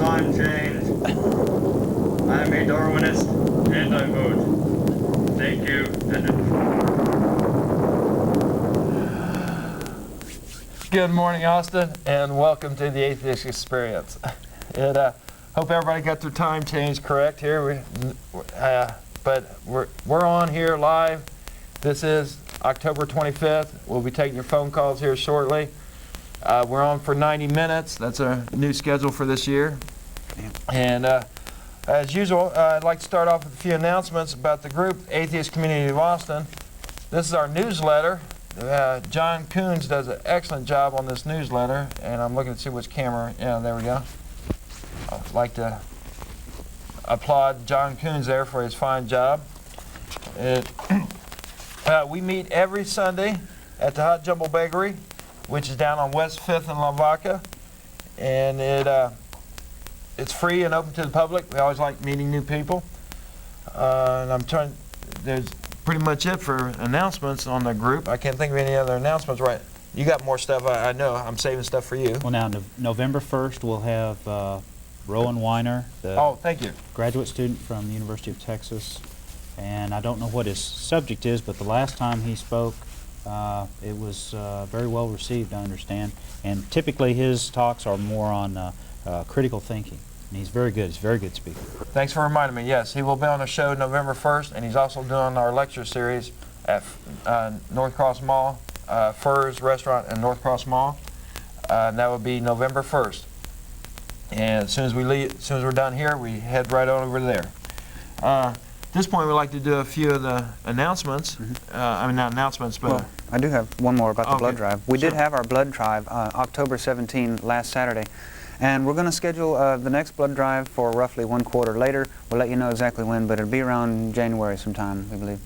time change. I am a Darwinist, and I vote. Thank you, Good morning, Austin, and welcome to the Atheist Experience. Hope everybody got their time change correct here. But we're on here live. This is October 25th. We'll be taking your phone calls here shortly. We're on for 90 minutes. That's a new schedule for this year. And as usual, I'd like to start off with a few announcements about the group, Atheist Community of Austin. This is our newsletter. John Coons does an excellent job on this newsletter, and I'm looking to see which camera. Yeah, there we go. I'd like to applaud John Coons there for his fine job. We meet every Sunday at the Hot Jumble Bakery, which is down on West 5th and Lavaca, and it's free and open to the public. We always like meeting new people. And there's pretty much it for announcements on the group. I can't think of any other announcements. Right? You got more stuff. I know. I'm saving stuff for you. Well, now November 1st we'll have Rohan Weiner, the thank you, graduate student from the University of Texas, and I don't know what his subject is, but the last time he spoke, it was very well received, I understand. And typically his talks are more on critical thinking. And he's very good. He's a very good speaker. Thanks for reminding me. Yes, he will be on the show November 1st, and he's also doing our lecture series at North Cross Mall, Furs Restaurant in North Cross Mall. And that will be November 1st. And as soon as we're done here, we head right on over there. At this point, we'd like to do a few of the announcements. I mean, not announcements, but... Well, I do have one more about the blood drive. We did have our blood drive October 17 last Saturday. And we're going to schedule the next blood drive for roughly 1 quarter later. We'll let you know exactly when, but it'll be around January sometime, we believe.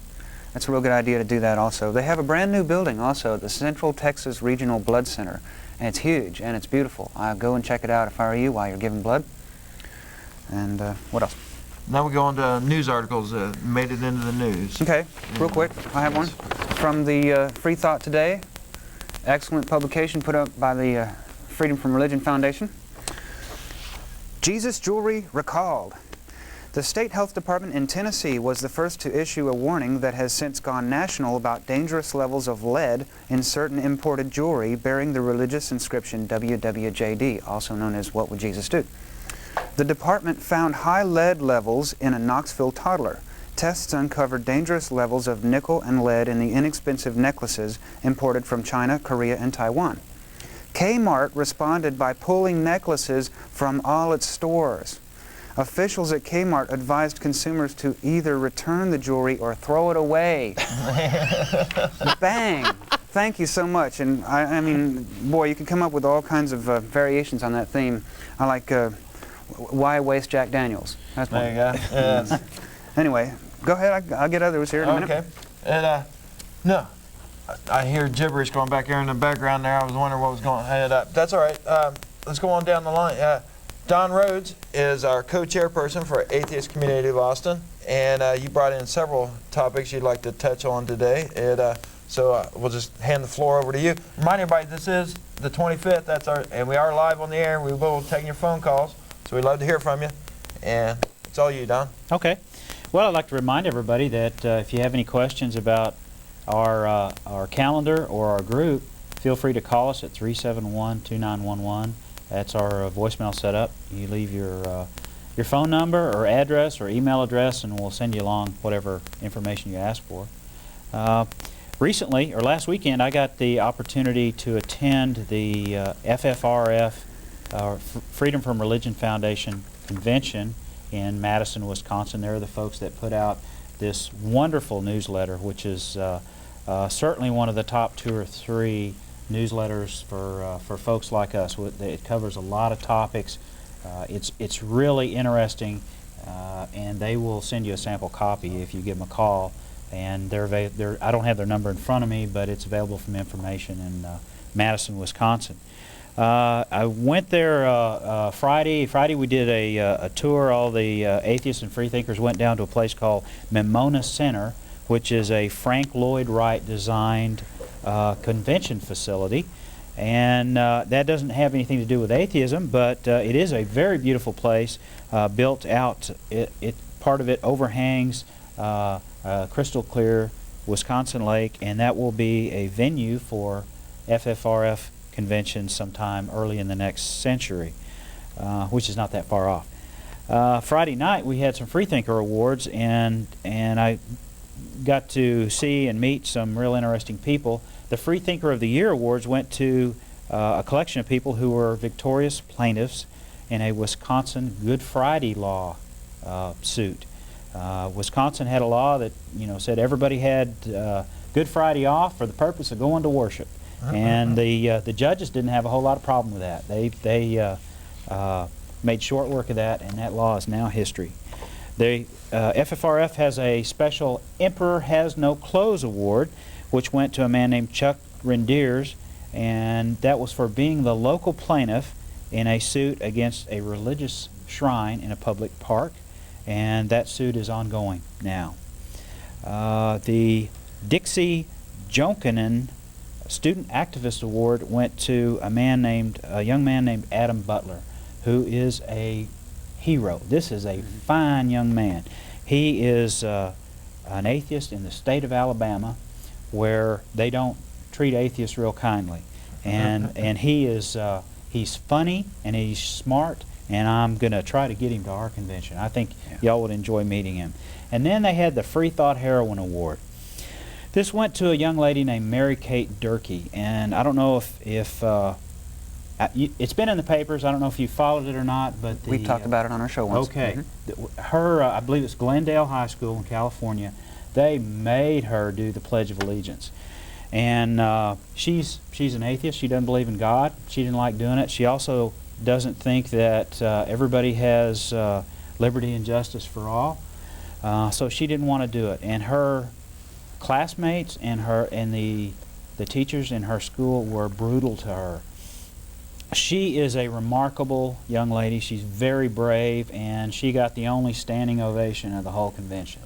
That's a real good idea to do that also. They have a brand new building also, the Central Texas Regional Blood Center. And it's huge and it's beautiful. I'll go and check it out if I were you while you're giving blood. And what else? Now we go on to news articles that made it into the news. Okay, real quick, I have one. From the Free Thought Today, excellent publication put up by the Freedom from Religion Foundation. Jesus jewelry recalled. The State Health Department in Tennessee was the first to issue a warning that has since gone national about dangerous levels of lead in certain imported jewelry bearing the religious inscription WWJD, also known as What Would Jesus Do? The department found high lead levels in a Knoxville toddler. Tests uncovered dangerous levels of nickel and lead in the inexpensive necklaces imported from China, Korea, and Taiwan. Kmart responded by pulling necklaces from all its stores. Officials at Kmart advised consumers to either return the jewelry or throw it away. Bang! Thank you so much. And I mean, boy, you can come up with all kinds of variations on that theme. I like why waste Jack Daniels? That's one. There you go. Yes. Anyway, go ahead. I'll get others here in a minute. Okay. And no. I hear gibberish going back here in the background there. I was wondering what was going on. That's all right. Let's go on down the line. Don Rhoades is our co-chairperson for Atheist Community of Austin, and you brought in several topics you'd like to touch on today. So we'll just hand the floor over to you. Remind everybody, this is the 25th. And we are live on the air. We will be taking your phone calls, so we'd love to hear from you. And it's all you, Don. Okay. Well, I'd like to remind everybody that if you have any questions about our calendar or our group, feel free to call us at 371-2911. That's our voicemail setup. You leave your phone number or address or email address, and we'll send you along whatever information you ask for. Recently, or last weekend, I got the opportunity to attend the FFRF, Freedom from Religion Foundation convention in Madison, Wisconsin. They're the folks that put out this wonderful newsletter, which is certainly one of the top 2 or 3 newsletters for folks like us. It covers a lot of topics. It's really interesting, and they will send you a sample copy if you give them a call. And I don't have their number in front of me, but it's available from information in Madison, Wisconsin. I went there Friday. Friday we did a tour. All the atheists and freethinkers went down to a place called Memona Center, which is a Frank Lloyd Wright designed convention facility. And that doesn't have anything to do with atheism, but it is a very beautiful place, built out. Part of it overhangs crystal clear Wisconsin Lake, and that will be a venue for FFRF conventions sometime early in the next century, which is not that far off. Friday night we had some Freethinker Awards, and I got to see and meet some real interesting people. The Freethinker of the Year Awards went to a collection of people who were victorious plaintiffs in a Wisconsin Good Friday law suit. Wisconsin had a law that said everybody had Good Friday off for the purpose of going to worship, and the judges didn't have a whole lot of problem with that. They made short work of that, and that law is now history. The FFRF has a special Emperor Has No Clothes Award, which went to a man named Chuck Rendiers, and that was for being the local plaintiff in a suit against a religious shrine in a public park, and that suit is ongoing now. The Dixie Jonkinen Student Activist Award went to a young man named Adam Butler, who is a hero. This is a fine young man. He is an atheist in the state of Alabama, where they don't treat atheists real kindly, and he's funny and he's smart, and I'm going to try to get him to our convention. I think y'all would enjoy meeting him. And then they had the Free Thought Heroine Award. This went to a young lady named Mary Kate Durkee, and I don't know if it's been in the papers. I don't know if you followed it or not, but we talked about it on our show once. Okay. Her, I believe it's Glendale High School in California, they made her do the Pledge of Allegiance. And she's an atheist. She doesn't believe in God. She didn't like doing it. She also doesn't think that everybody has liberty and justice for all. So she didn't want to do it. And her classmates and the teachers in her school were brutal to her. She is a remarkable young lady. She's very brave, and she got the only standing ovation of the whole convention.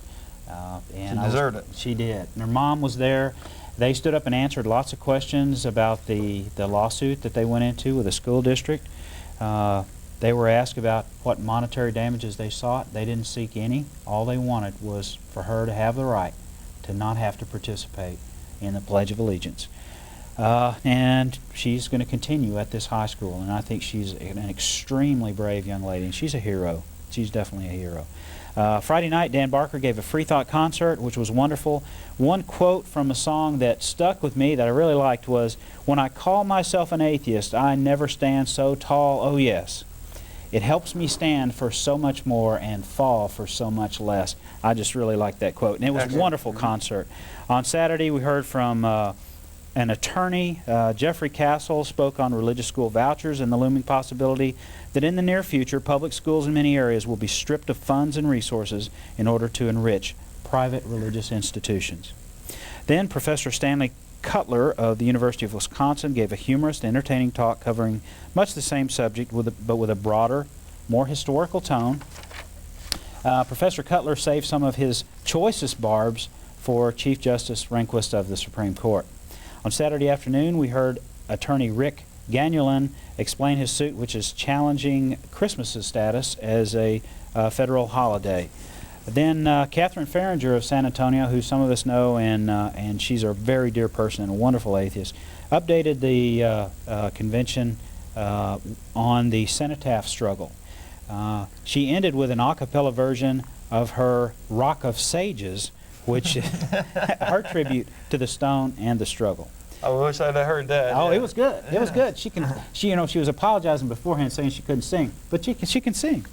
And she deserved it. She did. And her mom was there. They stood up and answered lots of questions about the lawsuit that they went into with the school district. They were asked about what monetary damages they sought. They didn't seek any. All they wanted was for her to have the right to not have to participate in the Pledge of Allegiance. And she's going to continue at this high school, and I think she's an extremely brave young lady, and she's a hero. She's definitely a hero. Friday night, Dan Barker gave a Free Thought concert, which was wonderful. One quote from a song that stuck with me that I really liked was, "When I call myself an atheist, I never stand so tall, oh yes. It helps me stand for so much more and fall for so much less." I just really liked that quote, and it was a wonderful concert. On Saturday, we heard from an attorney. Jeffrey Castle spoke on religious school vouchers and the looming possibility that in the near future, public schools in many areas will be stripped of funds and resources in order to enrich private religious institutions. Then Professor Stanley Cutler of the University of Wisconsin gave a humorous, entertaining talk covering much the same subject, but with a broader, more historical tone. Professor Cutler saved some of his choicest barbs for Chief Justice Rehnquist of the Supreme Court. On Saturday afternoon, we heard attorney Rick Ganulin explain his suit, which is challenging Christmas's status as a federal holiday. Then Catherine Farringer of San Antonio, who some of us know, and she's a very dear person and a wonderful atheist, updated the convention on the cenotaph struggle. She ended with an a cappella version of her Rock of Sages, which her tribute to the stone and the struggle. I wish I'd have heard that. Oh, yeah. it was good. It was good. She was apologizing beforehand, saying she couldn't sing, but she can sing.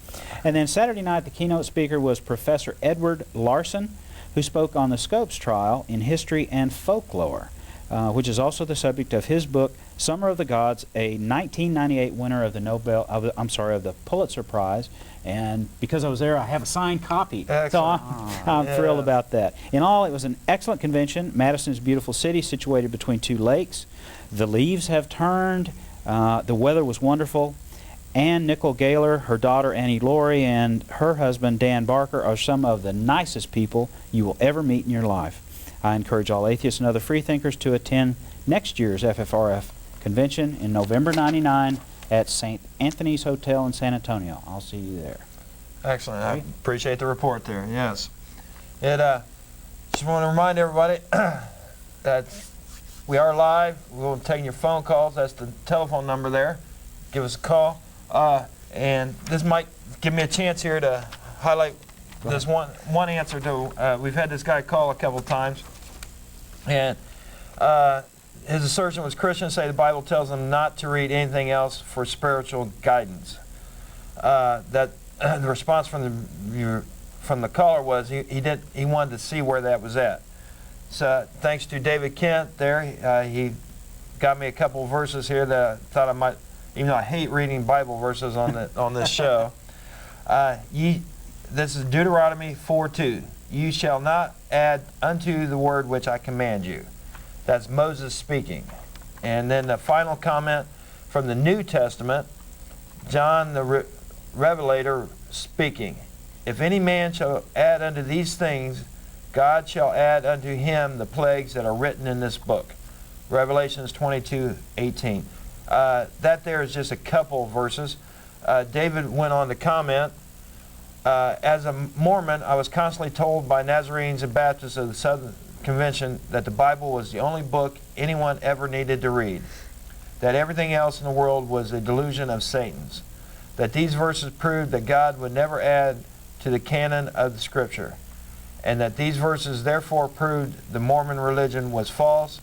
And then Saturday night, the keynote speaker was Professor Edward Larson, who spoke on the Scopes trial in history and folklore, which is also the subject of his book Summer of the Gods, a 1998 winner of the Pulitzer Prize. And because I was there, I have a signed copy. Excellent. So I'm thrilled about that. In all, it was an excellent convention. Madison's beautiful city, situated between two lakes. The leaves have turned. The weather was wonderful. Ann Nickel Gaylor, her daughter Annie Laurie, and her husband Dan Barker are some of the nicest people you will ever meet in your life. I encourage all atheists and other freethinkers to attend next year's FFRF convention in November '99 at St. Anthony's Hotel in San Antonio. I'll see you there. Excellent. I appreciate the report there. Yes. It just want to remind everybody that we are live. We'll be taking your phone calls. That's the telephone number there. Give us a call. And this might give me a chance here to highlight this one answer to. We've had this guy call a couple of times, and his assertion was Christians say the Bible tells them not to read anything else for spiritual guidance. That the response from the caller was he wanted to see where that was at. So thanks to David Kent there, he got me a couple of verses here that I thought I might, even though I hate reading Bible verses on this show. This is Deuteronomy 4:2. You shall not add unto the word which I command you. That's Moses speaking. And then the final comment from the New Testament, John the Revelator speaking. If any man shall add unto these things, God shall add unto him the plagues that are written in this book. Revelations 22:18. That there is just a couple verses. David went on to comment, as a Mormon, I was constantly told by Nazarenes and Baptists of the Southern Convention that the Bible was the only book anyone ever needed to read, that everything else in the world was a delusion of Satan's, that these verses proved that God would never add to the canon of the Scripture, and that these verses therefore proved the Mormon religion was false,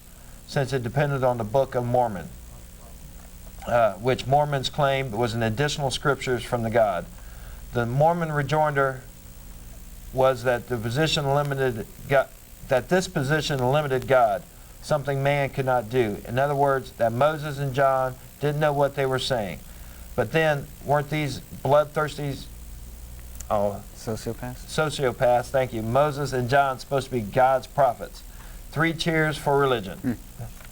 since it depended on the Book of Mormon, which Mormons claimed was an additional scriptures from the God. The Mormon rejoinder was that this position limited God, something man could not do. In other words, that Moses and John didn't know what they were saying. But then, weren't these bloodthirsty sociopaths, thank you, Moses and John supposed to be God's prophets? 3 cheers for religion.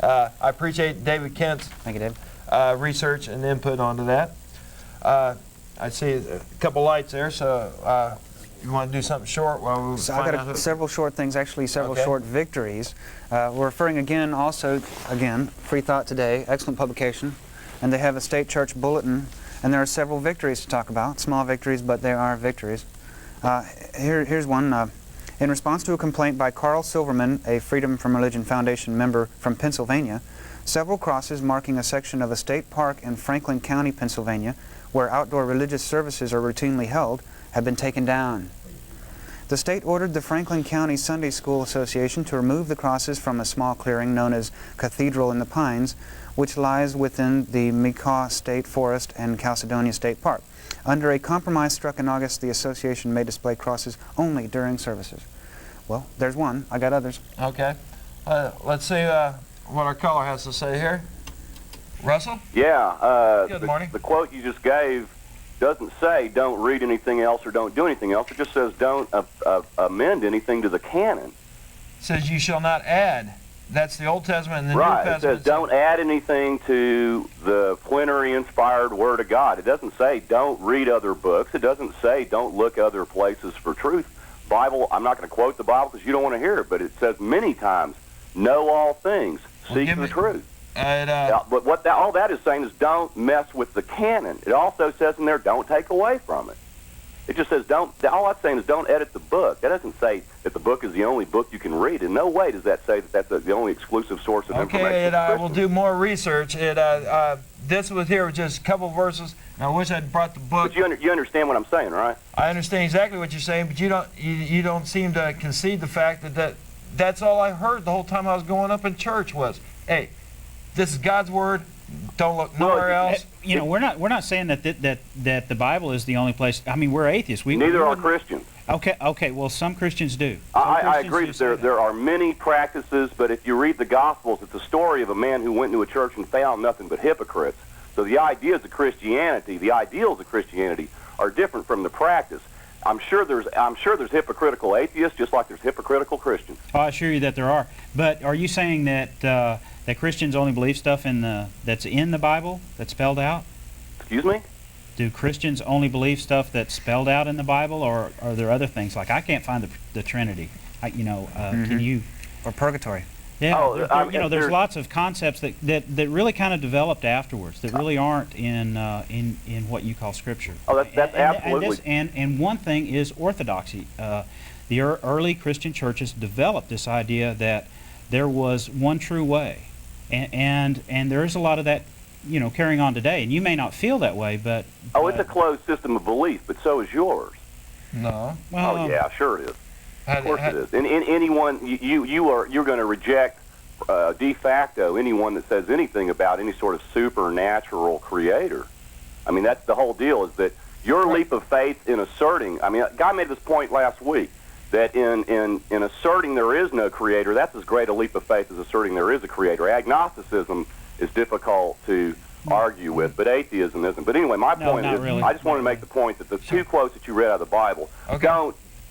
I appreciate David Kent's research and input onto that. I see a couple lights there, so you want to do something short while we I got several short things, actually several short victories. We're referring again, Free Thought Today, excellent publication, and they have a state church bulletin, and there are several victories to talk about, small victories, but they are victories. Here's one. In response to a complaint by Carl Silverman, a Freedom from Religion Foundation member from Pennsylvania, several crosses marking a section of a state park in Franklin County, Pennsylvania, where outdoor religious services are routinely held, have been taken down. The state ordered the Franklin County Sunday School Association to remove the crosses from a small clearing known as Cathedral in the Pines, which lies within the Meecaw State Forest and Chalcedonia State Park. Under a compromise struck in August, the association may display crosses only during services. Well, there's one. I got others. Okay. Let's see what our caller has to say here. Russell? Yeah. Good morning. The quote you just gave doesn't say don't read anything else or don't do anything else. It just says don't amend anything to the canon. It says you shall not add. That's the Old Testament and the Right. New Testament. It says don't add anything to the plenary inspired Word of God. It doesn't say don't read other books. It doesn't say don't look other places for truth. Bible, I'm not going to quote the Bible because you don't want to hear it, but it says many times, know all things, seek the truth. But all that is saying is don't mess with the canon. It also says in there, don't take away from it. It just says don't. All that's saying is don't edit the book. That doesn't say that the book is the only book you can read. In no way does that say that that's the only exclusive source of information. Okay, and I will do more research. This was here with just a couple verses. And I wish I'd brought the book. But you understand what I'm saying, right? I understand exactly what you're saying, but you don't seem to concede the fact that that's all I heard the whole time I was going up in church was, hey, this is God's word. Don't look nowhere else. You know, we're not saying that the Bible is the only place. I mean, we're atheists. Neither are Christians. Okay. Well, some Christians do. I agree that there are many practices, but if you read the Gospels, it's a story of a man who went into a church and found nothing but hypocrites. So the ideas of Christianity, the ideals of Christianity, are different from the practice. I'm sure there's hypocritical atheists, just like there's hypocritical Christians. Oh, I assure you that there are. But are you saying that that Christians only believe stuff that's in the Bible, that's spelled out? Excuse me? Do Christians only believe stuff that's spelled out in the Bible, or are there other things? Like I can't find the Trinity. Can you? Or purgatory. Yeah, Oh, there's there's- lots of concepts that really kind of developed afterwards that really aren't in what you call Scripture. Oh, that's absolutely. And one thing is orthodoxy. The early Christian churches developed this idea that there was one true way, and there is a lot of that, carrying on today. And you may not feel that way, but It's a closed system of belief, but so is yours. No. well, Oh yeah, sure it is. How Of do- course how- it is. And anyone you're going to reject de facto anyone that says anything about any sort of supernatural creator. I mean, that's the whole deal. Is that your leap of faith in asserting? I mean, a guy made this point last week that in asserting there is no creator, that's as great a leap of faith as asserting there is a creator. Agnosticism is difficult to argue with, but atheism isn't. But anyway, my No, point not is, really. I just wanted to make the point that the two quotes that you read out of the Bible Okay.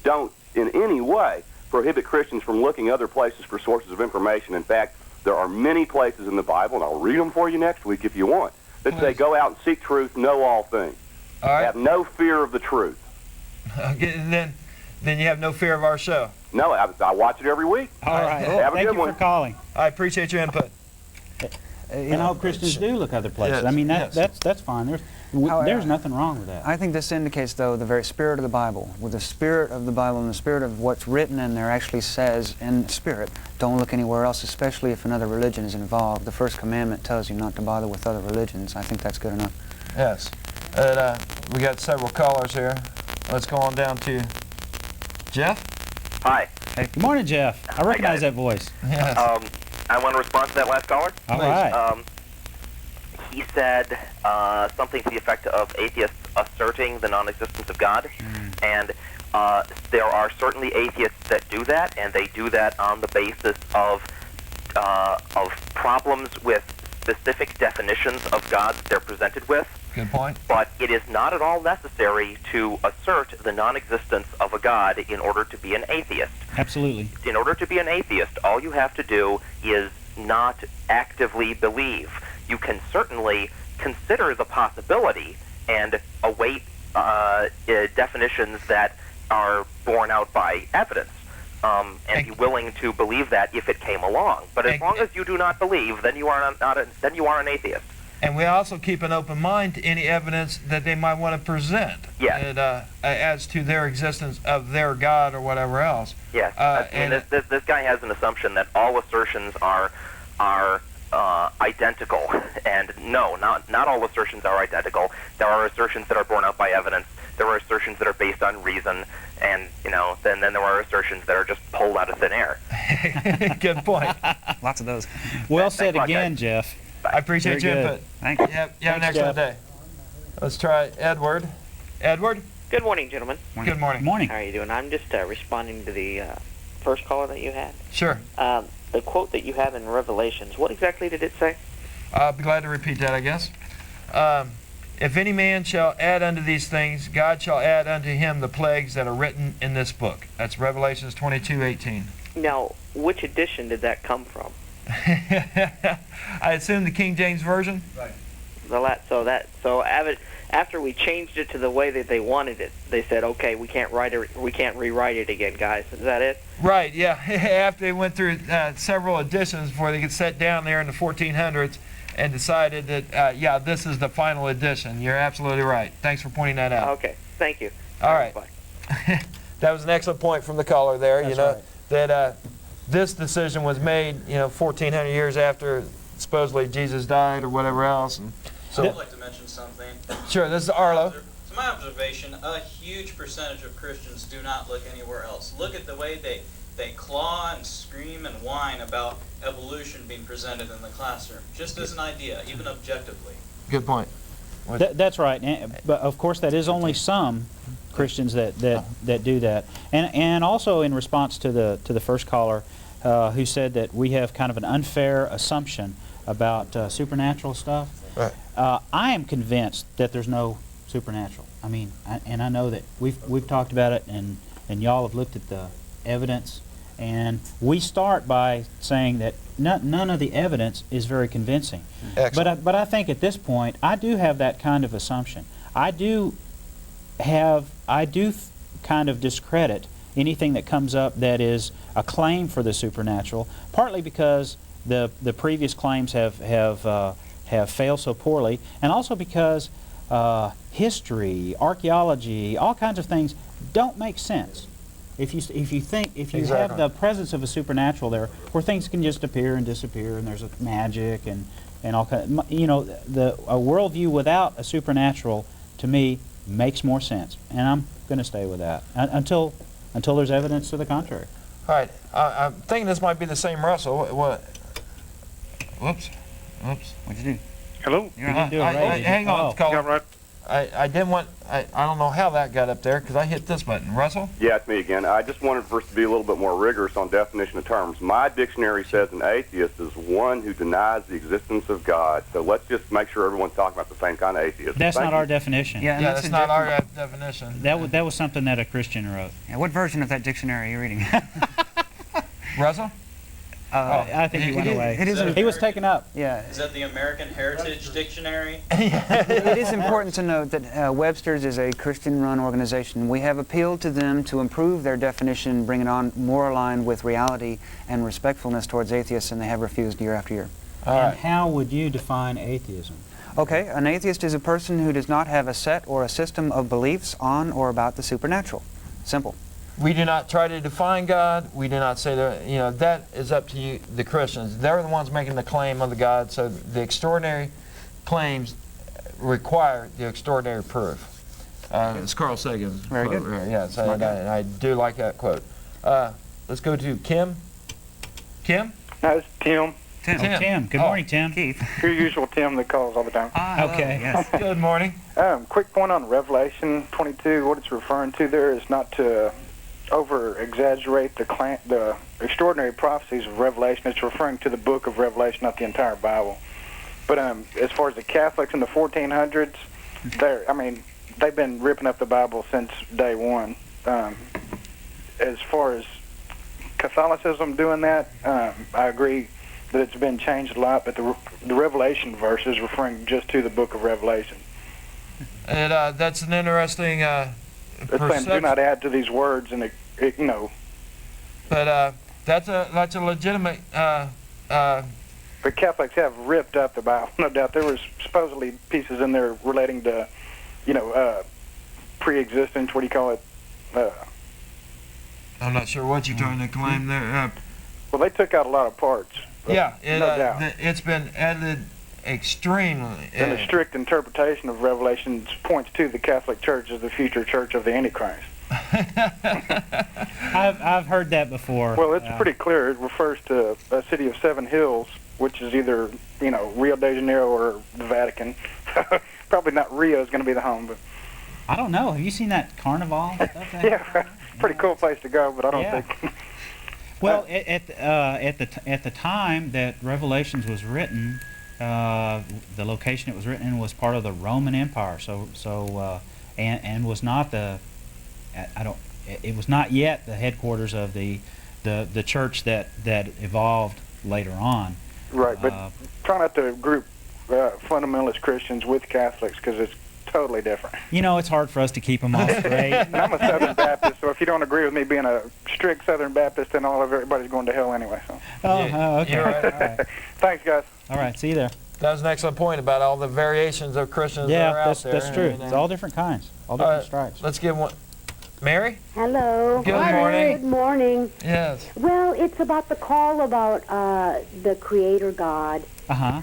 don't in any way prohibit Christians from looking other places for sources of information. In fact, there are many places in the Bible, and I'll read them for you next week if you want, that say, Please. go out and seek truth, know all things. All right. Have no fear of the truth. Okay, then you have no fear of our show. No, I watch it every week. all right. Have a Thank good you one. for calling. I appreciate your input. And all Christians do look other places. Yes, I mean, yes. that's fine. There's However, nothing wrong with that. I think this indicates, though, the very spirit of the Bible. With the spirit of the Bible and the spirit of what's written in there actually says in spirit, don't look anywhere else, especially if another religion is involved. The first commandment tells you not to bother with other religions. I think that's good enough. Yes. We got several callers here. Let's go on down to Jeff. Hi. Hey, good morning, Jeff. I recognize that voice. Yes. I want to respond to that last caller. All Please. right. He said something to the effect of atheists asserting the non-existence of God, and there are certainly atheists that do that, and they do that on the basis of problems with specific definitions of God that they're presented with. Good point. But it is not at all necessary to assert the non-existence of a God in order to be an atheist. Absolutely. In order to be an atheist, all you have to do is not actively believe. You can certainly consider the possibility and await definitions that are borne out by evidence, and be willing to believe that if it came along. But as long as you do not believe, then you are then you are an atheist. And we also keep an open mind to any evidence that they might want to present. Yes. And, as to their existence of their God or whatever else. Yes. I mean, this guy has an assumption that all assertions are identical, and no, not all assertions are identical. There are assertions that are borne out by evidence. There are assertions that are based on reason, and then there are assertions that are just pulled out of thin air. Good point. Lots of those. Well Thanks said a lot, again, guys. Jeff. I appreciate Very your good. input. Thank you. You have an Thanks, excellent day. Let's try Edward. Edward, Good morning, gentlemen. good morning. Morning. How are you doing? I'm just responding to the first caller that you had. Sure. The quote that you have in Revelations, what exactly did it say? I'll be glad to repeat that, I guess. If any man shall add unto these things, God shall add unto him the plagues that are written in this book. That's Revelations 22:18. Now, which edition did that come from? I assume the King James Version? After we changed it to the way that they wanted it, they said, okay, we can't rewrite it again, guys. Is that it? Right, yeah. After they went through several editions before they could sit down there in the 1400s and decided that, yeah, this is the final edition. You're absolutely right. Thanks for pointing that out. Okay, thank you. All right. Bye. That was an excellent point from the caller there. That's right. That this decision was made, 1,400 years after supposedly Jesus died or whatever else. And I would like to mention something. sure, this is Arlo. To my observation, a huge percentage of Christians do not look anywhere else. Look at the way they claw and scream and whine about evolution being presented in the classroom, just as an idea, even objectively. Good point. That's right. But of course, that is only some Christians that do that. And also in response to the first caller, who said that we have kind of an unfair assumption about supernatural stuff. Right. I am convinced that there's no supernatural. I mean, and I know that we've talked about it, and y'all have looked at the evidence, and we start by saying that none of the evidence is very convincing. Excellent. But I think at this point, I do have that kind of assumption. I do kind of discredit anything that comes up that is a claim for the supernatural, partly because the previous claims have failed so poorly, and also because history, archaeology, all kinds of things don't make sense. If you have the presence of a supernatural there, where things can just appear and disappear, and there's a magic and all kind of, a worldview without a supernatural, to me, makes more sense, and I'm going to stay with that until there's evidence to the contrary. All right, I'm thinking this might be the same Russell. What? Whoops. What'd you do? Hello? Hang on, You got right. I didn't want. I don't know how that got up there because I hit this button. Russell? Yeah, it's me again. I just wanted for us to be a little bit more rigorous on definition of terms. My dictionary says an atheist is one who denies the existence of God. So let's just make sure everyone's talking about the same kind of atheist. That's not our definition. Yeah, Yeah, that's not our definition. That was something that a Christian wrote. Yeah, what version of that dictionary are you reading? Russell? I think he went away. It is He was taken up. Yeah. Is that the American Heritage Dictionary? It is important to note that Webster's is a Christian-run organization. We have appealed to them to improve their definition, bring it on more aligned with reality and respectfulness towards atheists, and they have refused year after year. And how would you define atheism? Okay, an atheist is a person who does not have a set or a system of beliefs on or about the supernatural. Simple. We do not try to define God. We do not say that, that is up to you, the Christians. They're the ones making the claim of the God, so the extraordinary claims require the extraordinary proof. It's Carl Sagan's Very quote. good. Yes, I do like that quote. Let's go to Kim. Kim? No, it's Tim. Tim. Good morning, Tim. Keith. Your usual Tim that calls all the time. Okay. Yes. Good morning. Quick point on Revelation 22. What it's referring to there is not to over-exaggerate the extraordinary prophecies of Revelation. It's referring to the book of Revelation, not the entire Bible. But as far as the Catholics in the 1400s, they've been ripping up the Bible since day one. As far as Catholicism doing that, I agree that it's been changed a lot, but the Revelation verse is referring just to the book of Revelation. And that's an interesting It's saying do not add to these words, and But that's a legitimate. The Catholics have ripped up the Bible, no doubt. There was supposedly pieces in there relating to, pre-existence. What do you call it? I'm not sure what you're trying to claim there. Well, they took out a lot of parts. Yeah, no doubt. It's been edited extremely. And the strict interpretation of Revelation points to the Catholic Church as the future church of the Antichrist. I've heard that before. Well, it's pretty clear. It refers to a city of 7 hills, which is either, Rio de Janeiro or the Vatican. Probably not Rio is going to be the home, but I don't know. Have you seen that carnival stuff? yeah, pretty cool place to go, but I don't think. Well, at the time that Revelations was written, the location it was written in was part of the Roman Empire. And was not it was not yet the headquarters of the church that evolved later on. Right, but try not to group fundamentalist Christians with Catholics because it's totally different. It's hard for us to keep them all straight. I'm a Southern Baptist, so if you don't agree with me being a strict Southern Baptist, then everybody's going to hell anyway. So. Okay. You're right. All right. Thanks, guys. All right, see you there. That was an excellent point about all the variations of Christians that are out there. That's true. It's all different kinds, all different stripes. Let's give one. Mary? Hello. Good morning. Good morning. Yes. Well, it's about the call about the Creator God. Uh-huh.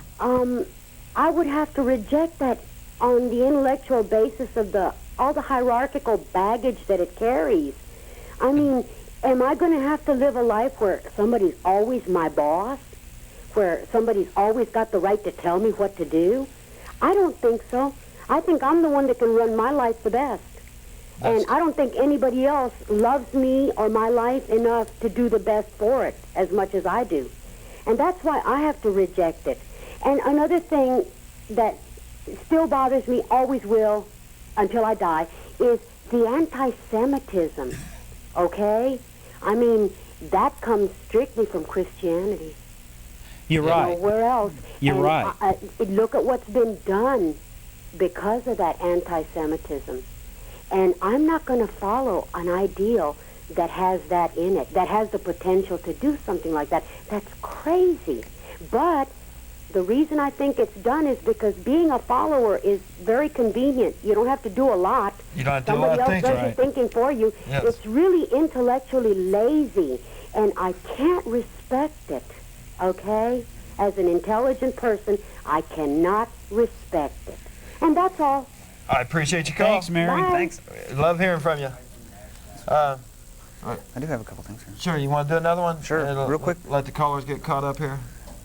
I would have to reject that on the intellectual basis of all the hierarchical baggage that it carries. I mean, am I going to have to live a life where somebody's always my boss? Where somebody's always got the right to tell me what to do? I don't think so. I think I'm the one that can run my life the best. And I don't think anybody else loves me or my life enough to do the best for it as much as I do. And that's why I have to reject it. And another thing that still bothers me, always will, until I die, is the anti-Semitism, okay? I mean, that comes strictly from Christianity. You're right. Where else? You're right. Look at what's been done because of that anti-Semitism. And I'm not going to follow an ideal that has that in it, that has the potential to do something like that. That's crazy. But the reason I think it's done is because being a follower is very convenient. You don't have to do a lot. You don't have to do a lot Somebody of else things, does right? your thinking for you. Yes. It's really intellectually lazy, and I can't respect it, okay? As an intelligent person, I cannot respect it. And that's all. I appreciate your call. Thanks, Mary. Bye. Thanks. Love hearing from you. I do have a couple things here. Sure, you want to do another one? Sure, real quick. Let the callers get caught up here.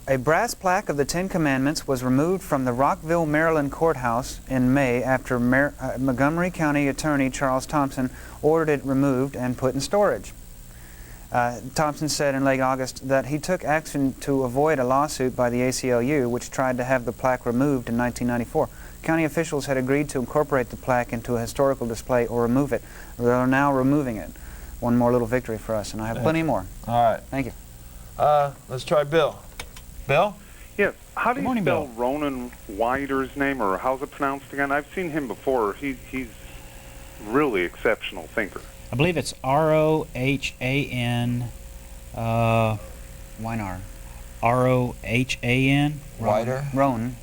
A brass plaque of the Ten Commandments was removed from the Rockville, Maryland courthouse in May after Montgomery County Attorney Charles Thompson ordered it removed and put in storage. Thompson said in late August that he took action to avoid a lawsuit by the ACLU, which tried to have the plaque removed in 1994. County officials had agreed to incorporate the plaque into a historical display or remove it. They are now removing it. One more little victory for us, and I have plenty more. All right. Thank you. Let's try Bill. Bill? Yes. How do Good you morning, spell Bill. Ronan Wider's name, or how's it pronounced again? I've seen him before. He's really exceptional thinker. I believe it's R-O-H-A-N, Wynar. R-O-H-A-N. Wider. Roan.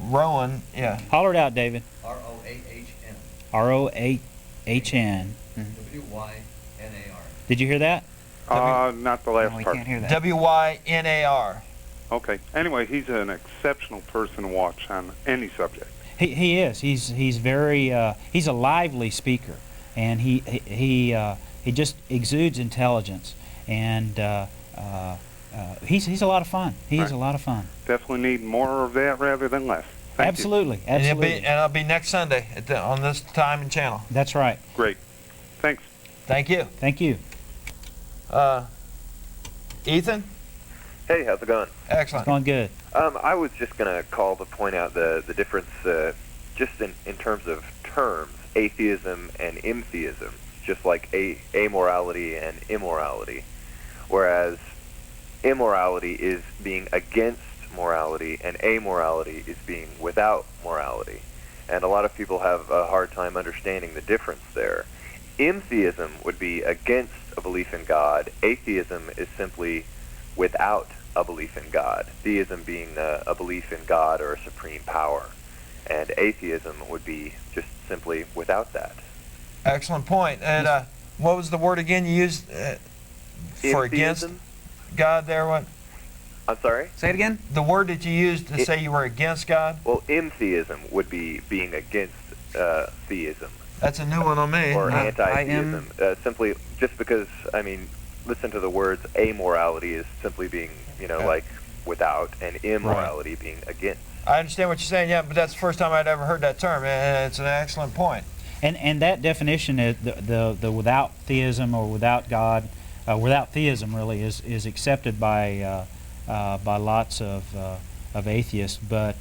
Rowan, yeah. Holler it out, David. R-O-A-H-N. R-O-H-A-N. W-Y-N-A-R. Did you hear that? Not the last No, we part. can't hear that. W-Y-N-A-R. Okay. Anyway, he's an exceptional person to watch on any subject. He is. He's very. He's a lively speaker, and he just exudes intelligence, and he's a lot of fun. He is a lot of fun. Definitely need more of that rather than less. Thank Absolutely, you. absolutely. And it'll be next Sunday on this time and channel. That's right. Great. Thanks. Thank you. Thank you. Ethan? Hey, how's it going? Excellent. It's going good. I was just going to call to point out the difference just in terms of terms, atheism and imtheism, just like amorality and immorality. Whereas immorality is being against morality and amorality is being without morality. And a lot of people have a hard time understanding the difference there. Imtheism would be against a belief in God. Atheism is simply without a belief in God. Theism being a belief in God or a supreme power. And atheism would be just simply without that. Excellent point. And what was the word again you used for against Imtheism? God there? What? I'm sorry? Say it again. The word that you used to say you were against God? Well, imtheism would be being against theism. That's a new one on me. Or anti-theism. Simply, just because, I mean, listen to the words, amorality is simply being, like without, and immorality being against. I understand what you're saying, yeah, but that's the first time I'd ever heard that term, and it's an excellent point. And that definition is the without theism or without God, without theism really is accepted by lots of atheists, but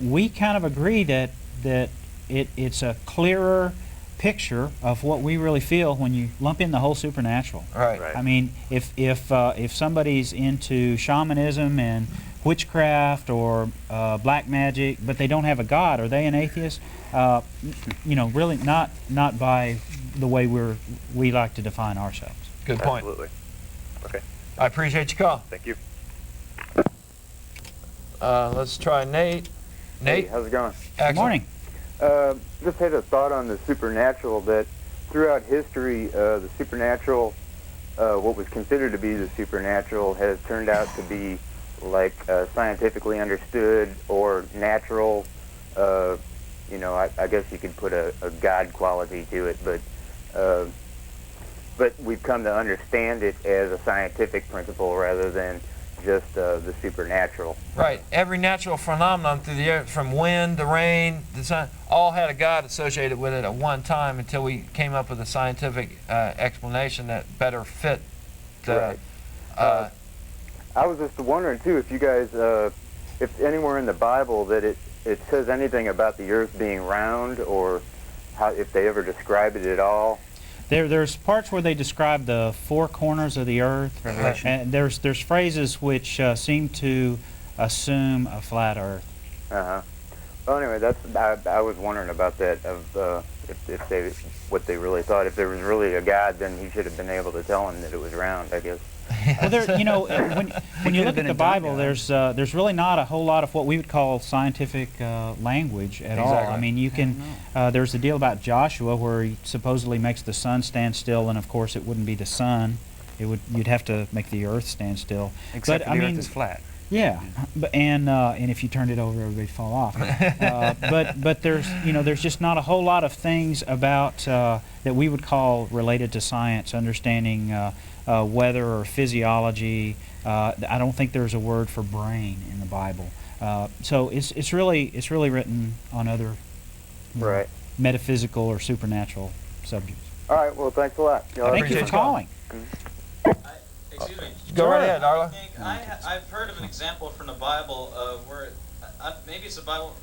we kind of agree that it's a clearer picture of what we really feel when you lump in the whole supernatural. Right. I mean, if somebody's into shamanism and witchcraft or black magic, but they don't have a God, are they an atheist? Really not by the way we like to define ourselves. Good point. Absolutely. Okay. I appreciate your call. Thank you. Let's try Nate. Nate? Hey, how's it going? Good morning. Just had a thought on the supernatural, that throughout history, the supernatural, what was considered to be the supernatural, has turned out to be like scientifically understood or natural. I guess you could put a God quality to it, but we've come to understand it as a scientific principle rather than just the supernatural. Right. Every natural phenomenon through the earth, from wind, the rain, the sun, all had a God associated with it at one time until we came up with a scientific explanation that better fit. Right. I was just wondering, too, if you guys, if anywhere in the Bible that it says anything about the earth being round, or if they ever describe it at all. There's parts where they describe the four corners of the earth, and there's phrases which seem to assume a flat earth. Uh-huh. Well, anyway, I was wondering about that, of what they really thought. If there was really a God, then he should have been able to tell him that it was round, I guess. Well, there, you know, when you look at the Bible, there's really not a whole lot of what we would call scientific language at all. I mean, you can. There's a deal about Joshua where he supposedly makes the sun stand still, and of course it wouldn't be the sun. You'd have to make the earth stand still. Except but, the earth is flat. Yeah, and if you turned it over, everybody'd fall off. But there's just not a whole lot of things about that we would call related to science, understanding weather or physiology. I don't think there's a word for brain in the Bible. So it's really written on other metaphysical or supernatural subjects. All right. Well, thanks a lot. Thank you for calling. Excuse me. Go right ahead, Darla. I've heard of an example from the Bible of where maybe it's the Bible.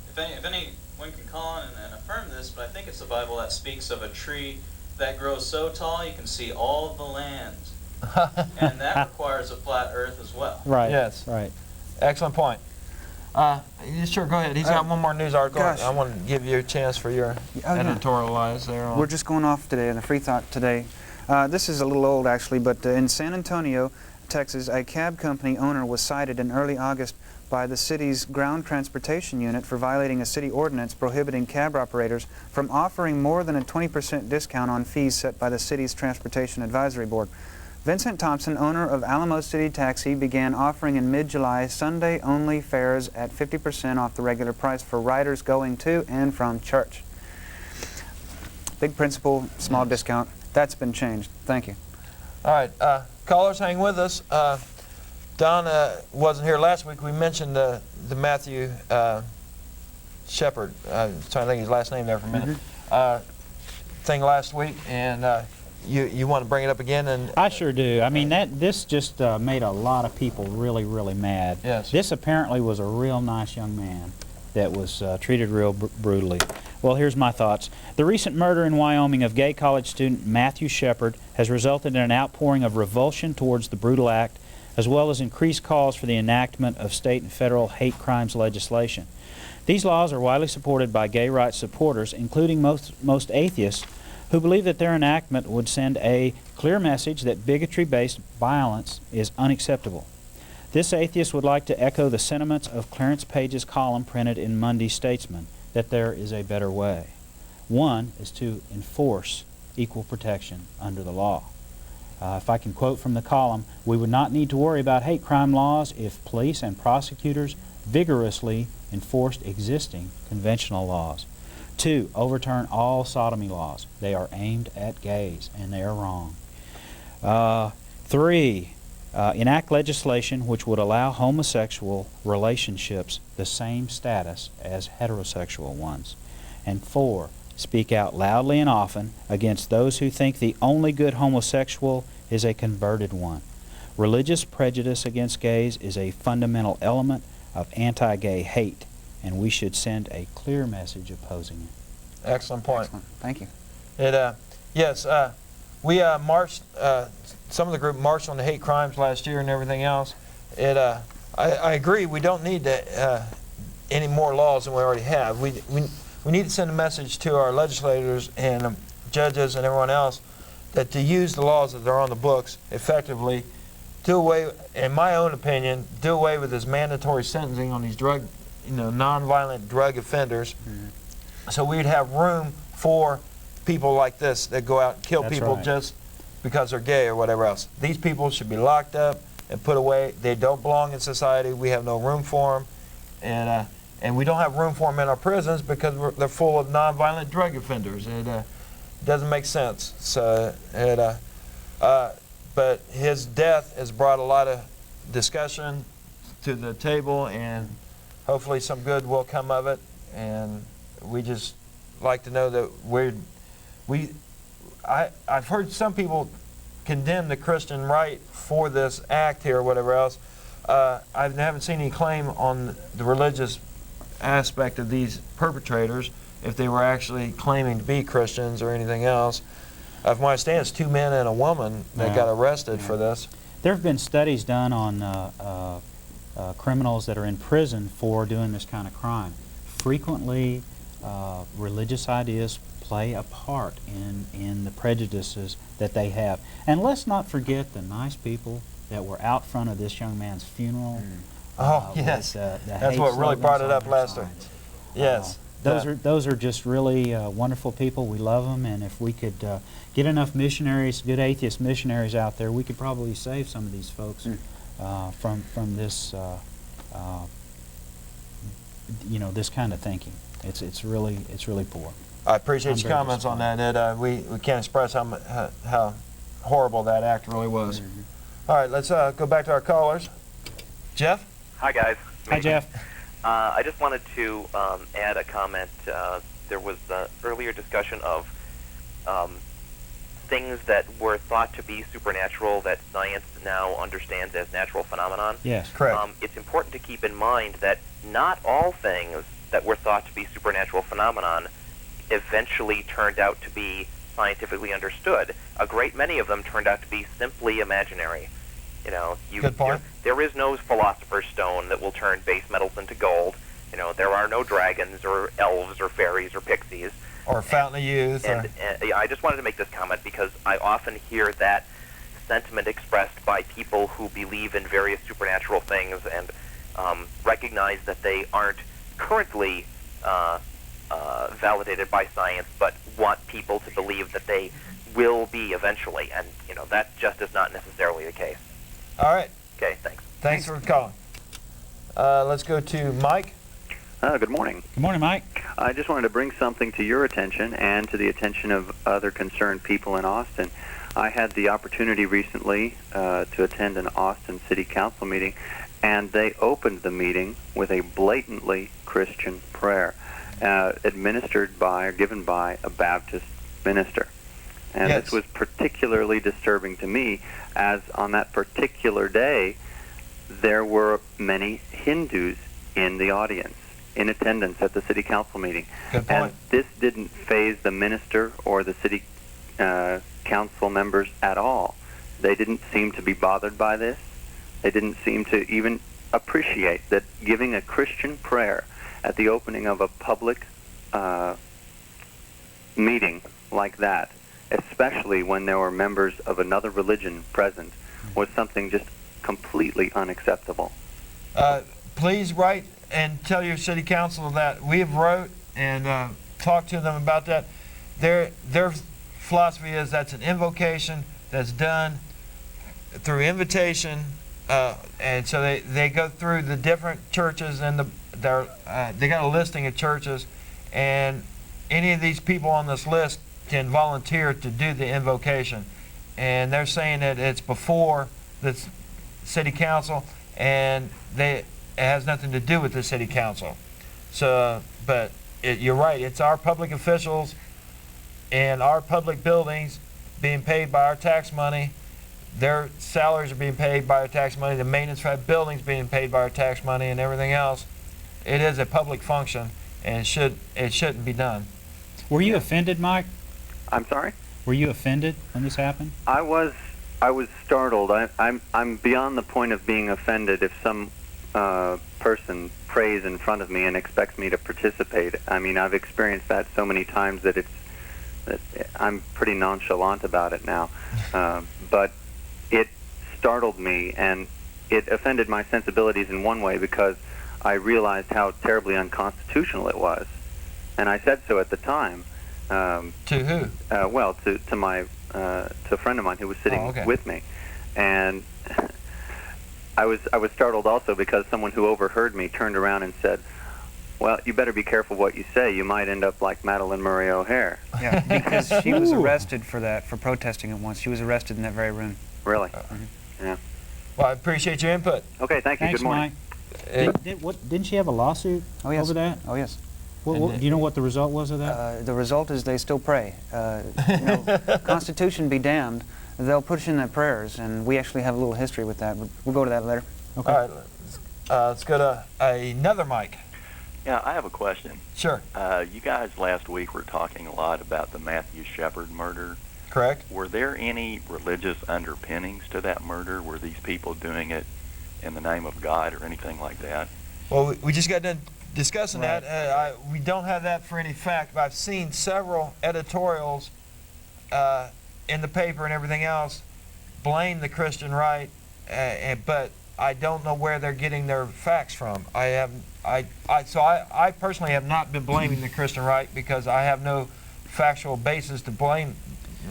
If anyone can call in and affirm this, but I think it's the Bible that speaks of a tree that grows so tall you can see all of the land, and that requires a flat Earth as well. Right. Yes. Right. Excellent point. Sure, go ahead. He's got one more news article. I want to give you a chance for your editorialize there. We're just going off today on the Free Thought today. This is a little old, actually, but in San Antonio, Texas, a cab company owner was cited in early August by the city's ground transportation unit for violating a city ordinance prohibiting cab operators from offering more than a 20% discount on fees set by the city's Transportation Advisory Board. Vincent Thompson, owner of Alamo City Taxi, began offering in mid-July Sunday-only fares at 50% off the regular price for riders going to and from church. Big principle, small discount. That's been changed. Thank you. All right, callers, hang with us. Don wasn't here last week. We mentioned the Matthew Shepard. I was trying to think of his last name there for a minute. Thing last week, and you want to bring it up again? And I sure do. I mean, this just made a lot of people really, really mad. Yes. This apparently was a real nice young man that was treated real brutally. Well, here's my thoughts. The recent murder in Wyoming of gay college student Matthew Shepard has resulted in an outpouring of revulsion towards the brutal act, as well as increased calls for the enactment of state and federal hate crimes legislation. These laws are widely supported by gay rights supporters, including most atheists, who believe that their enactment would send a clear message that bigotry-based violence is unacceptable. This atheist would like to echo the sentiments of Clarence Page's column printed in Monday's Statesman, that there is a better way. One is to enforce equal protection under the law. If I can quote from the column, we would not need to worry about hate crime laws if police and prosecutors vigorously enforced existing conventional laws. 2, overturn all sodomy laws. They are aimed at gays, and they are wrong. 3, enact legislation which would allow homosexual relationships the same status as heterosexual ones. And 4, speak out loudly and often against those who think the only good homosexual is a converted one. Religious prejudice against gays is a fundamental element of anti-gay hate, and we should send a clear message opposing it. Excellent point. Excellent. Thank you. Yes, we marched, some of the group marched on the hate crimes last year and everything else. I agree, we don't need any more laws than we already have. We need to send a message to our legislators and judges and everyone else that to use the laws that are on the books effectively, do away, in my own opinion, do away with this mandatory sentencing on these non-violent drug offenders. So we'd have room for people like this that go out and kill people just because they're gay or whatever else. These people should be locked up and put away. They don't belong in society. We have no room for them. And we don't have room for them in our prisons because they're full of non-violent drug offenders. It doesn't make sense. So, but his death has brought a lot of discussion to the table, and hopefully some good will come of it. And we just like to know that I've heard some people condemn the Christian right for this act here or whatever else. I haven't seen any claim on the religious aspect of these perpetrators, if they were actually claiming to be Christians or anything else. From my understanding, it's 2 men and a woman that got arrested for this. There have been studies done on criminals that are in prison for doing this kind of crime. Frequently, religious ideas play a part in the prejudices that they have. And let's not forget the nice people that were out front of this young man's funeral. Oh, yes. That's what really brought it up last week. Yes. Those are just really wonderful people. We love them, and if we could get enough missionaries, good atheist missionaries out there, we could probably save some of these folks from this, this kind of thinking. It's really poor. I appreciate your comments on that, Ed. We can't express how horrible that act really was. All right, let's go back to our callers. Jeff? Hi, guys. Hi, Jeff. I just wanted to add a comment. There was earlier discussion of things that were thought to be supernatural that science now understands as natural phenomenon. Yes, correct. It's important to keep in mind that not all things that were thought to be supernatural phenomenon eventually turned out to be scientifically understood. A great many of them turned out to be simply imaginary. Good point. There is no philosopher's stone that will turn base metals into gold. There are no dragons or elves or fairies or pixies. Or Fountain of Youth. And I just wanted to make this comment because I often hear that sentiment expressed by people who believe in various supernatural things and recognize that they aren't currently validated by science, but want people to believe that they will be eventually. And, that just is not necessarily the case. All right. Okay, thanks. Thanks for calling. Let's go to Mike. Good morning. Good morning, Mike. I just wanted to bring something to your attention and to the attention of other concerned people in Austin. I had the opportunity recently to attend an Austin City Council meeting, and they opened the meeting with a blatantly Christian prayer administered by or given by a Baptist minister. And yes. This was particularly disturbing to me, as on that particular day, there were many Hindus in the audience, in attendance at the city council meeting. Good point. And this didn't faze the minister or the city council members at all. They didn't seem to be bothered by this. They didn't seem to even appreciate that giving a Christian prayer at the opening of a public meeting like that, especially when there were members of another religion present, was something just completely unacceptable. Please write and tell your city council that we have wrote and talked to them about that. Their philosophy is that's an invocation that's done through invitation, and so they go through the different churches and they got a listing of churches, and any of these people on this list can volunteer to do the invocation, and they're saying that it's before the city council, and it has nothing to do with the city council. So, but you're right. It's our public officials and our public buildings being paid by our tax money. Their salaries are being paid by our tax money. The maintenance for that building's being paid by our tax money, and everything else. It is a public function, and it shouldn't be done. Were you offended, Mike? I'm sorry? Were you offended when this happened? I was startled. I'm beyond the point of being offended if some person prays in front of me and expects me to participate. I mean, I've experienced that so many times that I'm pretty nonchalant about it now. But it startled me, and it offended my sensibilities in one way because I realized how terribly unconstitutional it was, and I said so at the time. To who? Well, to a friend of mine who was sitting with me, and I was startled also because someone who overheard me turned around and said, "Well, you better be careful what you say. You might end up like Madalyn Murray O'Hair." Yeah, because she was arrested for that, for protesting it once. She was arrested in that very room. Really? Yeah. Well, I appreciate your input. Okay, thank you. Thanks, Good morning. Mike. Didn't she have a lawsuit over that? Oh, yes. Do you know what the result was of that? The result is they still pray. Constitution be damned. They'll push in their prayers, and we actually have a little history with that. But we'll go to that later. Okay. All right. Let's go to another Mike. Yeah, I have a question. Sure. You guys last week were talking a lot about the Matthew Shepard murder. Correct. Were there any religious underpinnings to that murder? Were these people doing it in the name of God or anything like that. Well, we just got done discussing that. We don't have that for any fact, but I've seen several editorials in the paper and everything else blame the Christian right, but I don't know where they're getting their facts from. I personally have not been blaming the Christian right because I have no factual basis to blame.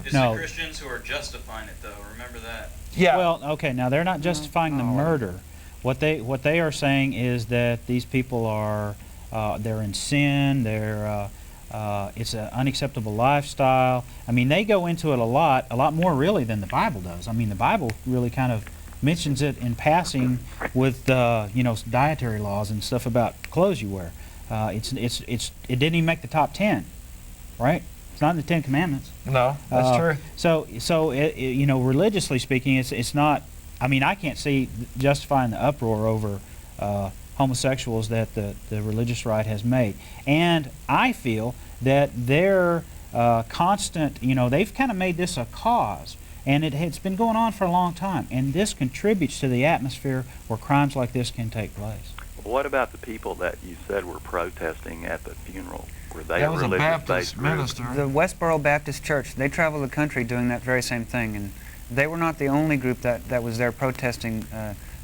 It's the Christians who are justifying it, though. Remember that. Yeah. Well, okay. Now they're not justifying the murder. What they are saying is that these people are they're in sin. It's an unacceptable lifestyle. I mean, they go into it a lot more really than the Bible does. I mean, the Bible really kind of mentions it in passing with dietary laws and stuff about clothes you wear. It didn't even make the top 10, right? It's not in the 10 Commandments. No, that's true. So religiously speaking, it's not. I mean, I can't see justifying the uproar over homosexuals that the religious right has made. And I feel that their constant, they've kind of made this a cause. And it's been going on for a long time. And this contributes to the atmosphere where crimes like this can take place. What about the people that you said were protesting at the funeral? Were they That was a religious-based group? minister. The Westboro Baptist Church, they traveled the country doing that very same thing. And they were not the only group that was there protesting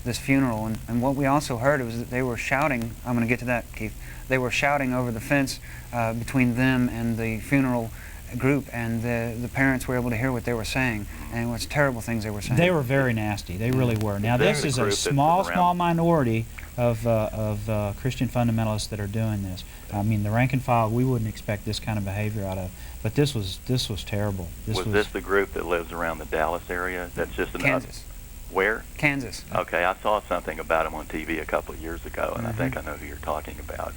this funeral. And what we also heard was that they were shouting, I'm going to get to that, Keith, they were shouting over the fence between them and the funeral group, and the parents were able to hear what they were saying, and it was terrible things they were saying. They were very nasty. They really were. Now, this is a small minority of Christian fundamentalists that are doing this. I mean, the rank and file, we wouldn't expect this kind of behavior out of, but this was terrible. Was this the group that lives around the Dallas area? That's just Kansas. Where? Kansas. Okay, I saw something about them on TV a couple of years ago, and I think I know who you're talking about.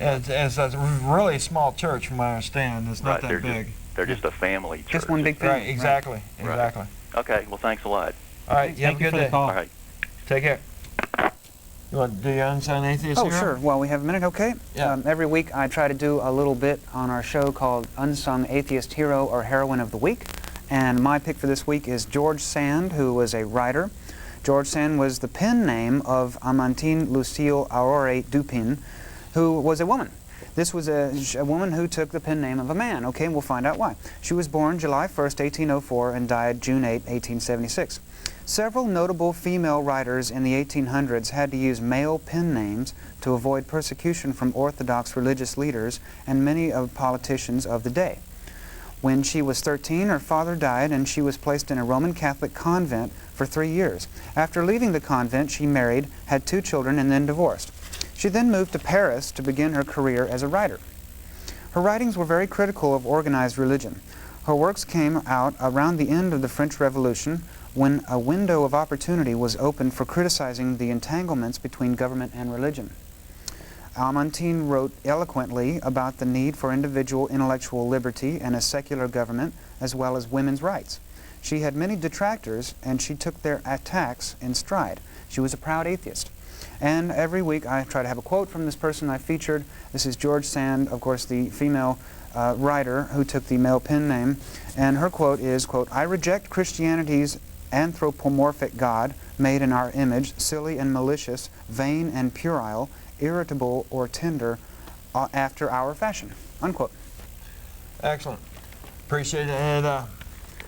It's a really small church, from what I understand. It's not that big. They're just a family church. Just one big family. Right, exactly. Okay, well, thanks a lot. All right, you have a good day. All right. Take care. You want to do your Unsung Atheist Hero? Oh, sure. Well, we have a minute, okay? Yeah. Every week I try to do a little bit on our show called Unsung Atheist Hero or Heroine of the Week. And my pick for this week is George Sand, who was a writer. George Sand was the pen name of Amantine Lucille Aurore Dupin, who was a woman. This was a woman who took the pen name of a man. Okay, and we'll find out why. She was born July 1st, 1804, and died June 8, 1876. Several notable female writers in the 1800s had to use male pen names to avoid persecution from Orthodox religious leaders and many of politicians of the day. When she was 13, her father died, and she was placed in a Roman Catholic convent for 3 years. After leaving the convent, she married, had 2 children, and then divorced. She then moved to Paris to begin her career as a writer. Her writings were very critical of organized religion. Her works came out around the end of the French Revolution, when a window of opportunity was opened for criticizing the entanglements between government and religion. Amantine wrote eloquently about the need for individual intellectual liberty and a secular government, as well as women's rights. She had many detractors, and she took their attacks in stride. She was a proud atheist. And every week I try to have a quote from this person I featured. This is George Sand, of course, the female writer who took the male pen name. And her quote is, quote, "I reject Christianity's anthropomorphic God, made in our image, silly and malicious, vain and puerile, irritable or tender, after our fashion," unquote. Excellent. Appreciate it. And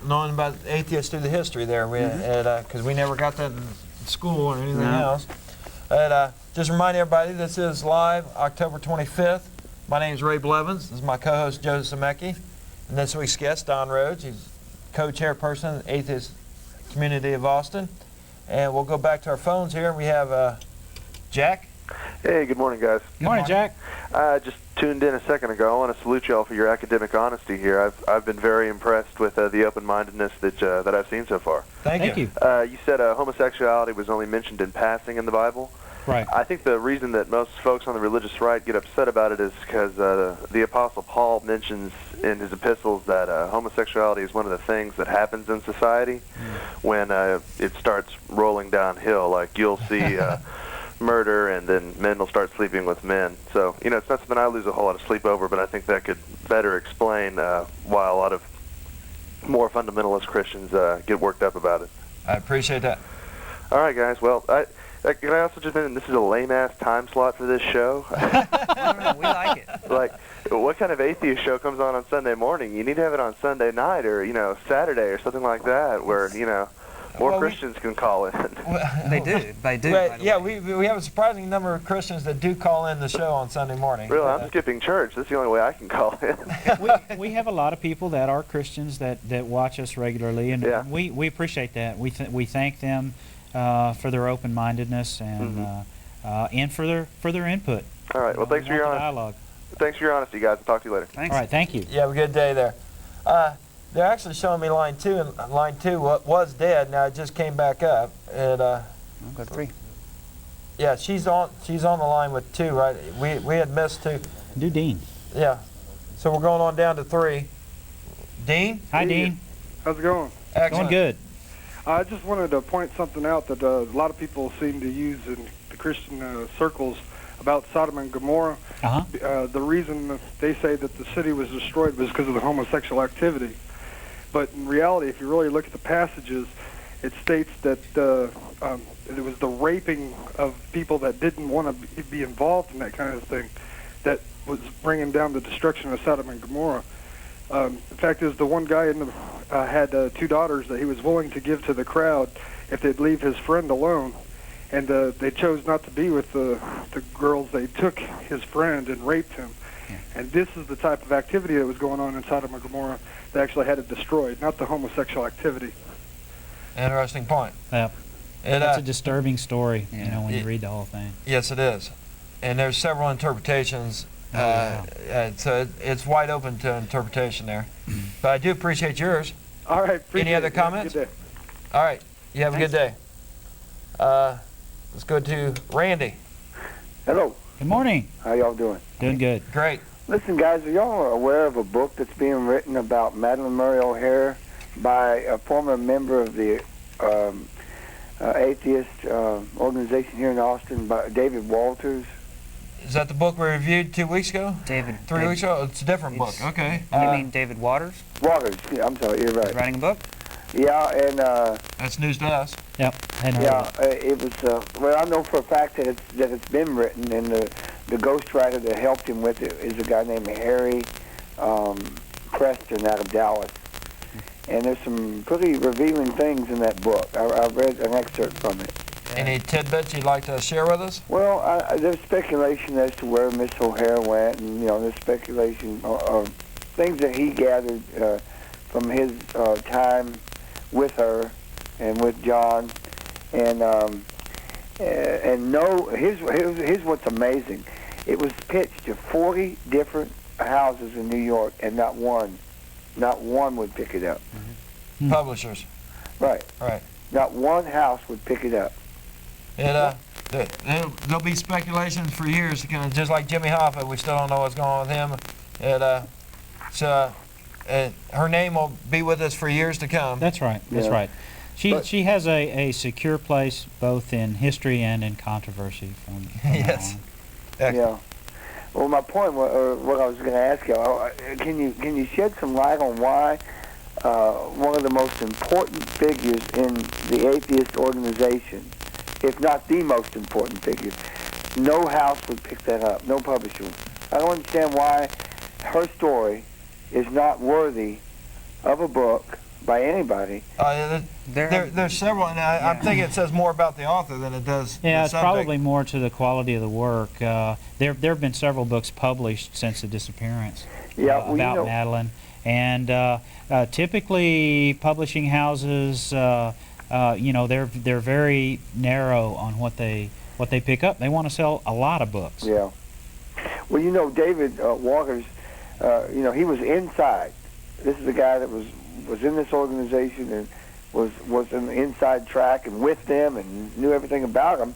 knowing about atheists through the history there, because we never got that in school or anything else. And just remind everybody, this is live October 25th. My name is Ray Blevins. This is my co-host, Joe Zamecki. And this week's guest, Don Rhoades. He's co-chairperson of the Atheist Community of Austin. And we'll go back to our phones here. We have Jack. Hey, good morning, guys. Good morning, Jack. Just tuned in a second ago. I want to salute you all for your academic honesty here. I've been very impressed with the open-mindedness that I've seen so far. Thank you. You said homosexuality was only mentioned in passing in the Bible. Right. I think the reason that most folks on the religious right get upset about it is because the Apostle Paul mentions in his epistles that homosexuality is one of the things that happens in society when it starts rolling downhill. Like you'll see murder, and then men will start sleeping with men. So, it's not something I lose a whole lot of sleep over, but I think that could better explain why a lot of more fundamentalist Christians get worked up about it. I appreciate that. All right, guys. Well, Can I also just mention this is a lame-ass time slot for this show? No, we like it. Like, what kind of atheist show comes on Sunday morning? You need to have it on Sunday night or, Saturday or something like that where, more Christians can call in. They do. Yeah, we have a surprising number of Christians that do call in the show on Sunday morning. Really, I'm skipping church. That's the only way I can call in. we have a lot of people that are Christians that watch us regularly, and Yeah. we appreciate that. We thank them for their open-mindedness and for their input. All right. Well, thanks for your dialogue. Thanks for your honesty, guys. I'll talk to you later. Thanks. All right. Thank you. You have a good day there. They're actually showing me line 2, and line 2 was dead. Now it just came back up. And got 3. Yeah, she's on the line with 2, right? We had missed 2. Do Dean. Yeah. So we're going on down to 3. Dean? Hi, Dean. How's it going? Excellent. Going good. I just wanted to point something out that a lot of people seem to use in the Christian circles about Sodom and Gomorrah. The reason that they say that the city was destroyed was because of the homosexual activity. But in reality, if you really look at the passages, it states that it was the raping of people that didn't want to be involved in that kind of thing that was bringing down the destruction of Sodom and Gomorrah. The fact is, the one guy had 2 daughters that he was willing to give to the crowd if they'd leave his friend alone. And they chose not to be with the girls. They took his friend and raped him. Yeah. And this is the type of activity that was going on in Sodom and Gomorrah that actually had it destroyed, not the homosexual activity. Interesting point. Yeah. That's a disturbing story, when you read the whole thing. Yes, it is. And there's several interpretations. So it's wide open to interpretation there. But I do appreciate yours. All right. Any other comments? Good day. All right. You have a good day. Let's go to Randy. Hello. Good morning. How y'all doing? Doing good. Great. Listen, guys, are y'all aware of a book that's being written about Madalyn Murray O'Hare by a former member of the Atheist organization here in Austin, by David Walters? Is that the book we reviewed 2 weeks ago? 3 weeks ago? It's a different book. Okay. You mean David Waters? Waters. Yeah, I'm sorry. You're right. He's writing a book? Yeah, and that's news to us. Yep. It was. Well, I know for a fact that it's been written, and the ghostwriter that helped him with it is a guy named Harry Preston out of Dallas. And there's some pretty revealing things in that book. I read an excerpt from it. Any tidbits you'd like to share with us? Well, there's speculation as to where Miss O'Hare went, and there's speculation of things that he gathered from his time with her and with John, and here's what's amazing. It was pitched to 40 different houses in New York, and not one would pick it up. Mm-hmm. Publishers. Right. Not one house would pick it up. There'll be speculations for years, kind of just like Jimmy Hoffa. We still don't know what's going on with him. Her name will be with us for years to come. That's right. That's right. She has a secure place both in history and in controversy. From yes. Yeah. Well, my point, what I was going to ask you, can you shed some light on why one of the most important figures in the atheist organization, if not the most important figure, no house would pick that up, no publisher. I don't understand why her story is not worthy of a book by anybody. There's several, and I'm thinking it says more about the author than it does Yeah, the it's subject. probably more to the quality of the work. There have been several books published since the disappearance about Madalyn, and typically publishing houses, they're very narrow on what they pick up. They want to sell a lot of books. Yeah. Well, David Walters, he was inside. This is a guy that was in this organization and was in the inside track and with them and knew everything about them.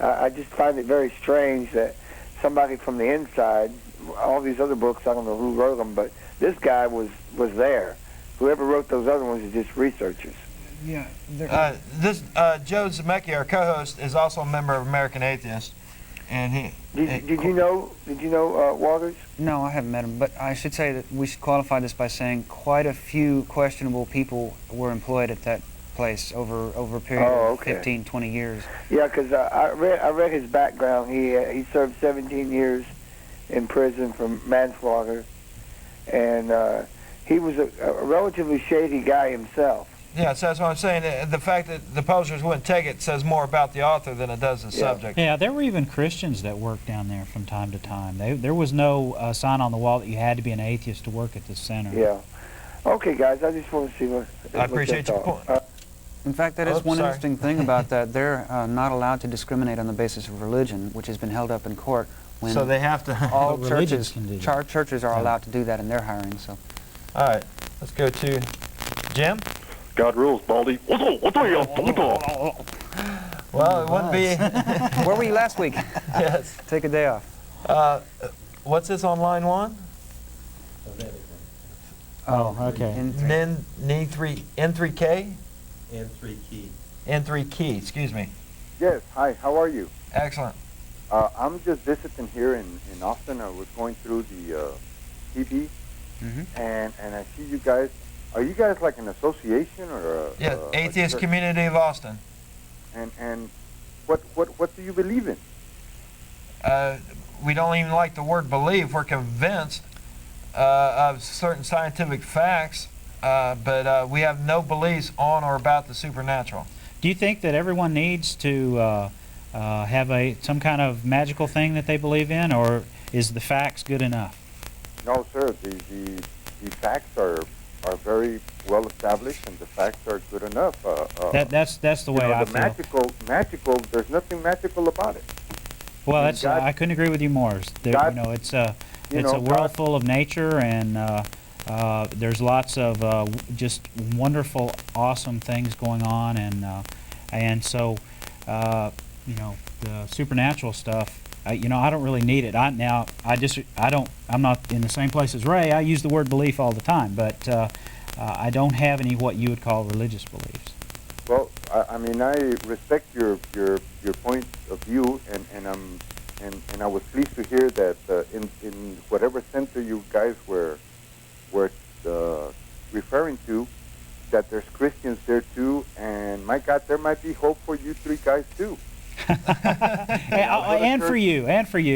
I just find it very strange that somebody from the inside, all these other books, I don't know who wrote them, but this guy was there. Whoever wrote those other ones is just researchers. Yeah. Joe Zamecki, our co-host, is also a member of American Atheists, and Did you know Walters? No, I haven't met him, but I should say that we should qualify this by saying quite a few questionable people were employed at that place over a period of 15, 20 years. Yeah, because I read his background. He served 17 years in prison for manslaughter, and he was a relatively shady guy himself. Yeah, so that's what I'm saying. The fact that the posters wouldn't take it says more about the author than it does the subject. Yeah, there were even Christians that worked down there from time to time. There was no sign on the wall that you had to be an atheist to work at the center. Yeah. Okay, guys, I just want to see what... I appreciate your point. In fact, that is one interesting thing about that. They're not allowed to discriminate on the basis of religion, which has been held up in court. When So they have to... all But churches, can do that. churches are allowed to do that in their hiring. So, all right, let's go to Jim. God rules, Baldy. Well, it wouldn't be... Where were you last week? Yes. Take a day off. What's this on line 1? Oh, okay. N3K? N3 key. N3 key, excuse me. Yes, hi, how are you? Excellent. I'm just visiting here in Austin. I was going through the TV, and I see you guys. Are you guys like an association or Yeah, Atheist Community of Austin. And what do you believe in? We don't even like the word believe. We're convinced of certain scientific facts, but we have no beliefs on or about the supernatural. Do you think that everyone needs to have some kind of magical thing that they believe in, or is the facts good enough? No, sir. The facts are very well established, and the facts are good enough. That's the way I feel. Magical. There's nothing magical about it. Well, that's I couldn't agree with you more. It's a world full of nature, and there's lots of just wonderful, awesome things going on, and so the supernatural stuff. I don't really need it. I'm not in the same place as Ray. I use the word belief all the time, but I don't have any what you would call religious beliefs. Well, I mean, I respect your point of view, and I was pleased to hear that in whatever center you guys were referring to, that there's Christians there too, and my God, there might be hope for you three guys too. and for you,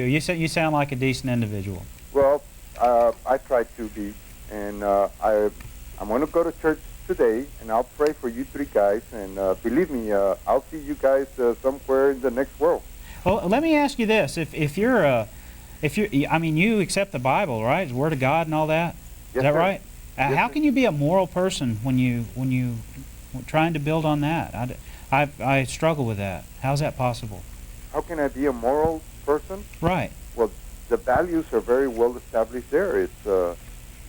you sound like a decent individual. Well, I try to be, and I'm going to go to church today, and I'll pray for you three guys, and believe me, I'll see you guys somewhere in the next world. Well, let me ask you this: if you're, I mean, you accept the Bible, right? The Word of God and all that. Yes, is that sir. right? How can you be a moral person when you trying to build on that? I struggle with that. How's that possible? How can I be a moral person? Right. Well, the values are very well established there. It's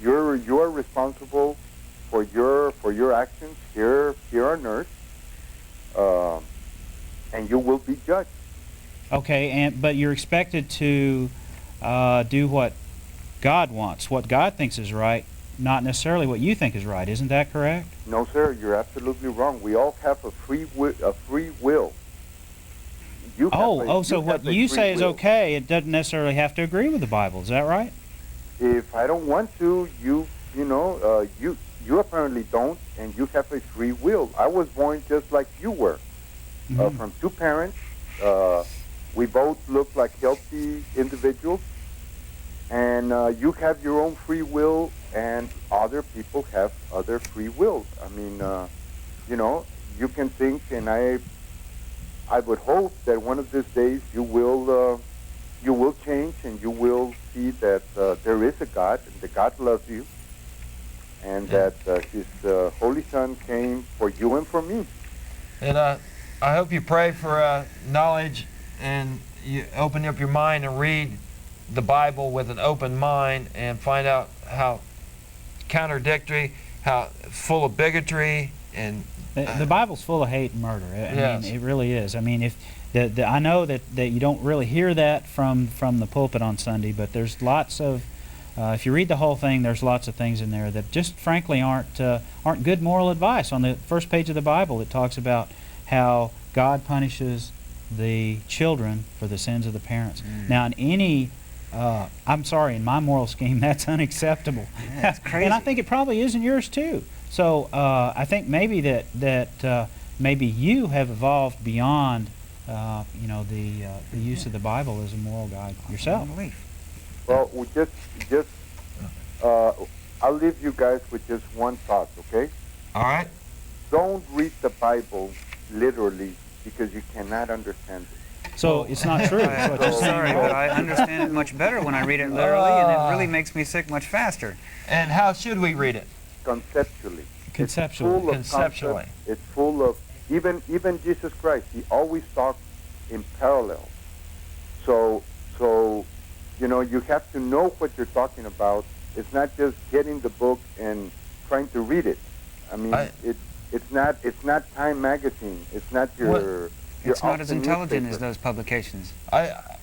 you're responsible for your actions here on earth, and you will be judged. Okay, but you're expected to do what God wants, what God thinks is right, not necessarily what you think is right. Isn't that correct? No, sir. You're absolutely wrong. We all have a free will. So what you say is okay. It doesn't necessarily have to agree with the Bible. Is that right? If I don't want to, you apparently don't, and you have a free will. I was born just like you were, from two parents. We both look like healthy individuals, and you have your own free will, and other people have other free wills. I mean, you can think, and I would hope that one of these days you will change, and you will see that there is a God, and that God loves you, and that His Holy Son came for you and for me. And I hope you pray for knowledge, and you open up your mind and read the Bible with an open mind, and find out how contradictory, how full of bigotry, and the Bible's full of hate and murder. I mean, it really is. I mean, if I know that you don't really hear that from the pulpit on Sunday, but there's lots of if you read the whole thing, there's lots of things in there that just frankly aren't good moral advice. On the first page of the Bible, it talks about how God punishes the children for the sins of the parents. Now, in I'm sorry, in my moral scheme, that's unacceptable. That's crazy. And I think it probably is in yours too. So I think maybe that maybe you have evolved beyond the use of the Bible as a moral guide yourself. Well, I'll leave you guys with just one thought, okay? All right. Don't read the Bible literally because you cannot understand it. So it's not true. I'm sorry, but I understand it much better when I read it literally, and it really makes me sick much faster. And how should we read it? Conceptually. Conceptually. Conceptually. It's full of, even Jesus Christ, he always talked in parallel. So you have to know what you're talking about. It's not just getting the book and trying to read it. I mean, it's not Time magazine. It's not your. It's not as Austin intelligent newspaper. as those publications.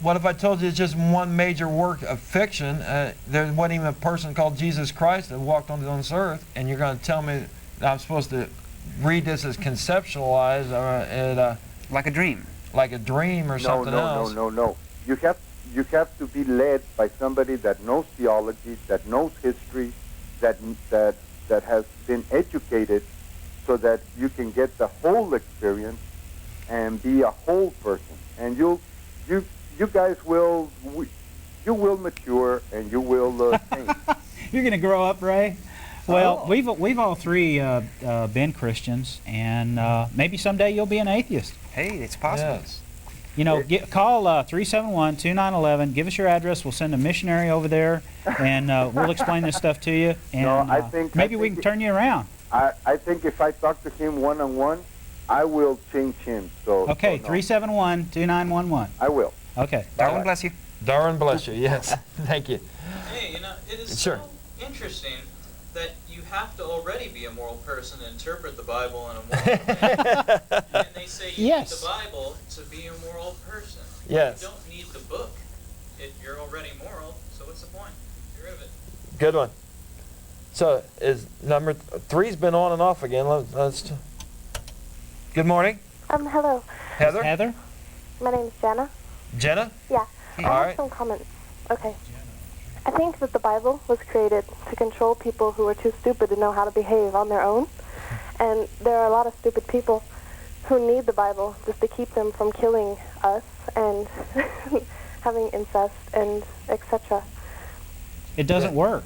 What if I told you it's just one major work of fiction? There wasn't even a person called Jesus Christ that walked on this earth, and you're going to tell me that I'm supposed to read this as conceptualized, like a dream, or something else? No. You have to be led by somebody that knows theology, that knows history, that has been educated, so that you can get the whole experience and be a whole person. And you guys will mature, and you will change. You're going to grow up, Ray. Well, we've all three been Christians, and maybe someday you'll be an atheist. Hey, it's possible. Yes. Call 371-2911. Give us your address. We'll send a missionary over there, and we'll explain this stuff to you. And maybe we can turn you around. I think if I talk to him one-on-one, I will change him. Okay, 371-2911. I will. Okay. Darwin bless you. Darwin bless you, yes. Thank you. Hey, it is Sure. so interesting that you have to already be a moral person to interpret the Bible in a moral way. And they say you need the Bible to be a moral person. Yes. You don't need the book if you're already moral, so what's the point? Get rid of it. Good one. So, is number 3's been on and off again. Let's good morning. Hello. Heather? Heather? My name's Jenna. Jenna? Yeah. All I have right. some comments. Okay. I think that the Bible was created to control people who are too stupid to know how to behave on their own. And there are a lot of stupid people who need the Bible just to keep them from killing us and having incest and etc. It doesn't work.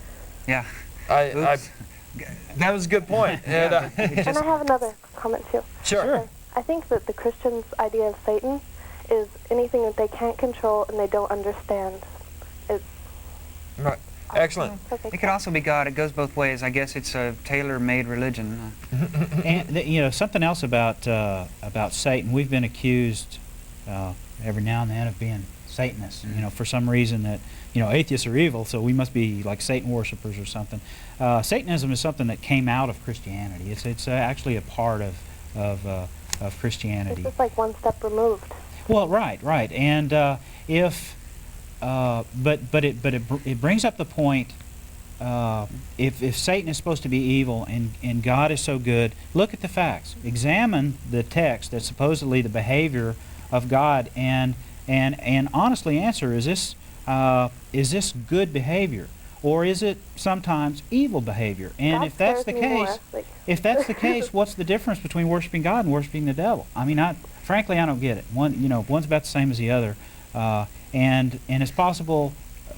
Yeah. That was a good point. And I have another comment too. Sure. Okay. I think that the Christians' idea of Satan is anything that they can't control and they don't understand. It's right. Excellent. It could also be God. It goes both ways. I guess it's a tailor-made religion. And something else about Satan. We've been accused every now and then of being Satanists. For some reason that atheists are evil, so we must be like Satan worshipers or something. Satanism is something that came out of Christianity. It's actually a part of Christianity. just like one step removed. Well, right, and but it brings up the point. If Satan is supposed to be evil and God is so good, look at the facts. Examine the text that's supposedly the behavior of God, and honestly answer: is this good behavior, or is it sometimes evil behavior? And if that's the case, what's the difference between worshiping God and worshiping the devil? I mean, frankly, I don't get it. One's about the same as the other, and it's possible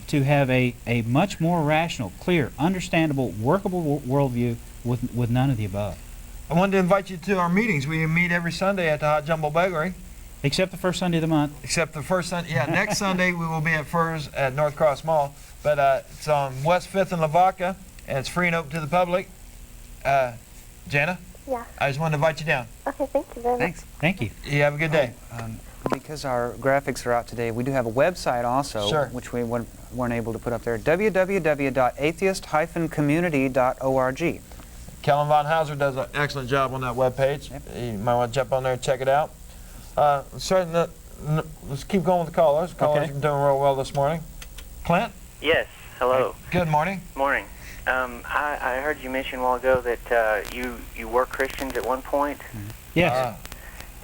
to have a much more rational, clear, understandable, workable worldview with none of the above. I wanted to invite you to our meetings. We meet every Sunday at the Hot Jumbo Bakery. Except the first Sunday of the month. Except the first Sunday. Yeah, next Sunday we will be at Furs at North Cross Mall. But it's on West 5th and Lavaca, and it's free and open to the public. Jana? Yeah. I just wanted to invite you down. Okay, thank you very much. Thank you. You have a good day. Because our graphics are out today, we do have a website also, which we weren't able to put up there, www.atheist-community.org. Kellen Von Hauser does an excellent job on that webpage. You might want to jump on there and check it out. Let's keep going with the callers. Callers are doing real well this morning. Clint? Yes, hello. Good morning. Morning. I heard you mention a while ago that you were Christians at one point. Yes.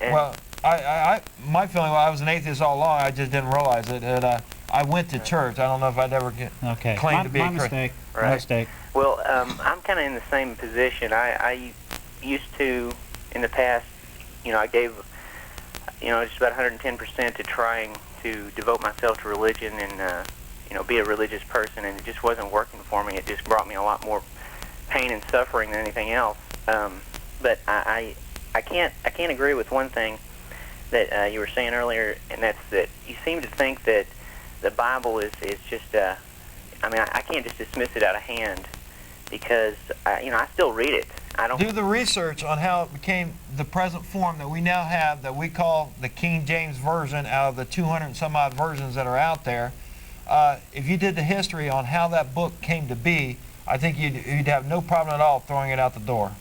Well, my feeling was I was an atheist all along. I just didn't realize it. And, I went to church. I don't know if I'd ever claimed to be a Christian. Mistake. Nice take. Well, I'm kind of in the same position. I used to, in the past, I gave, just about 110% to trying to devote myself to religion and, be a religious person, and it just wasn't working for me. It just brought me a lot more pain and suffering than anything else. But I can't agree with one thing that you were saying earlier, and that's that you seem to think that the Bible is just, I can't just dismiss it out of hand because, I still read it. I don't do the research on how it became the present form that we now have, that we call the King James Version out of the 200 and some odd versions that are out there. If you did the history on how that book came to be, I think you'd have no problem at all throwing it out the door.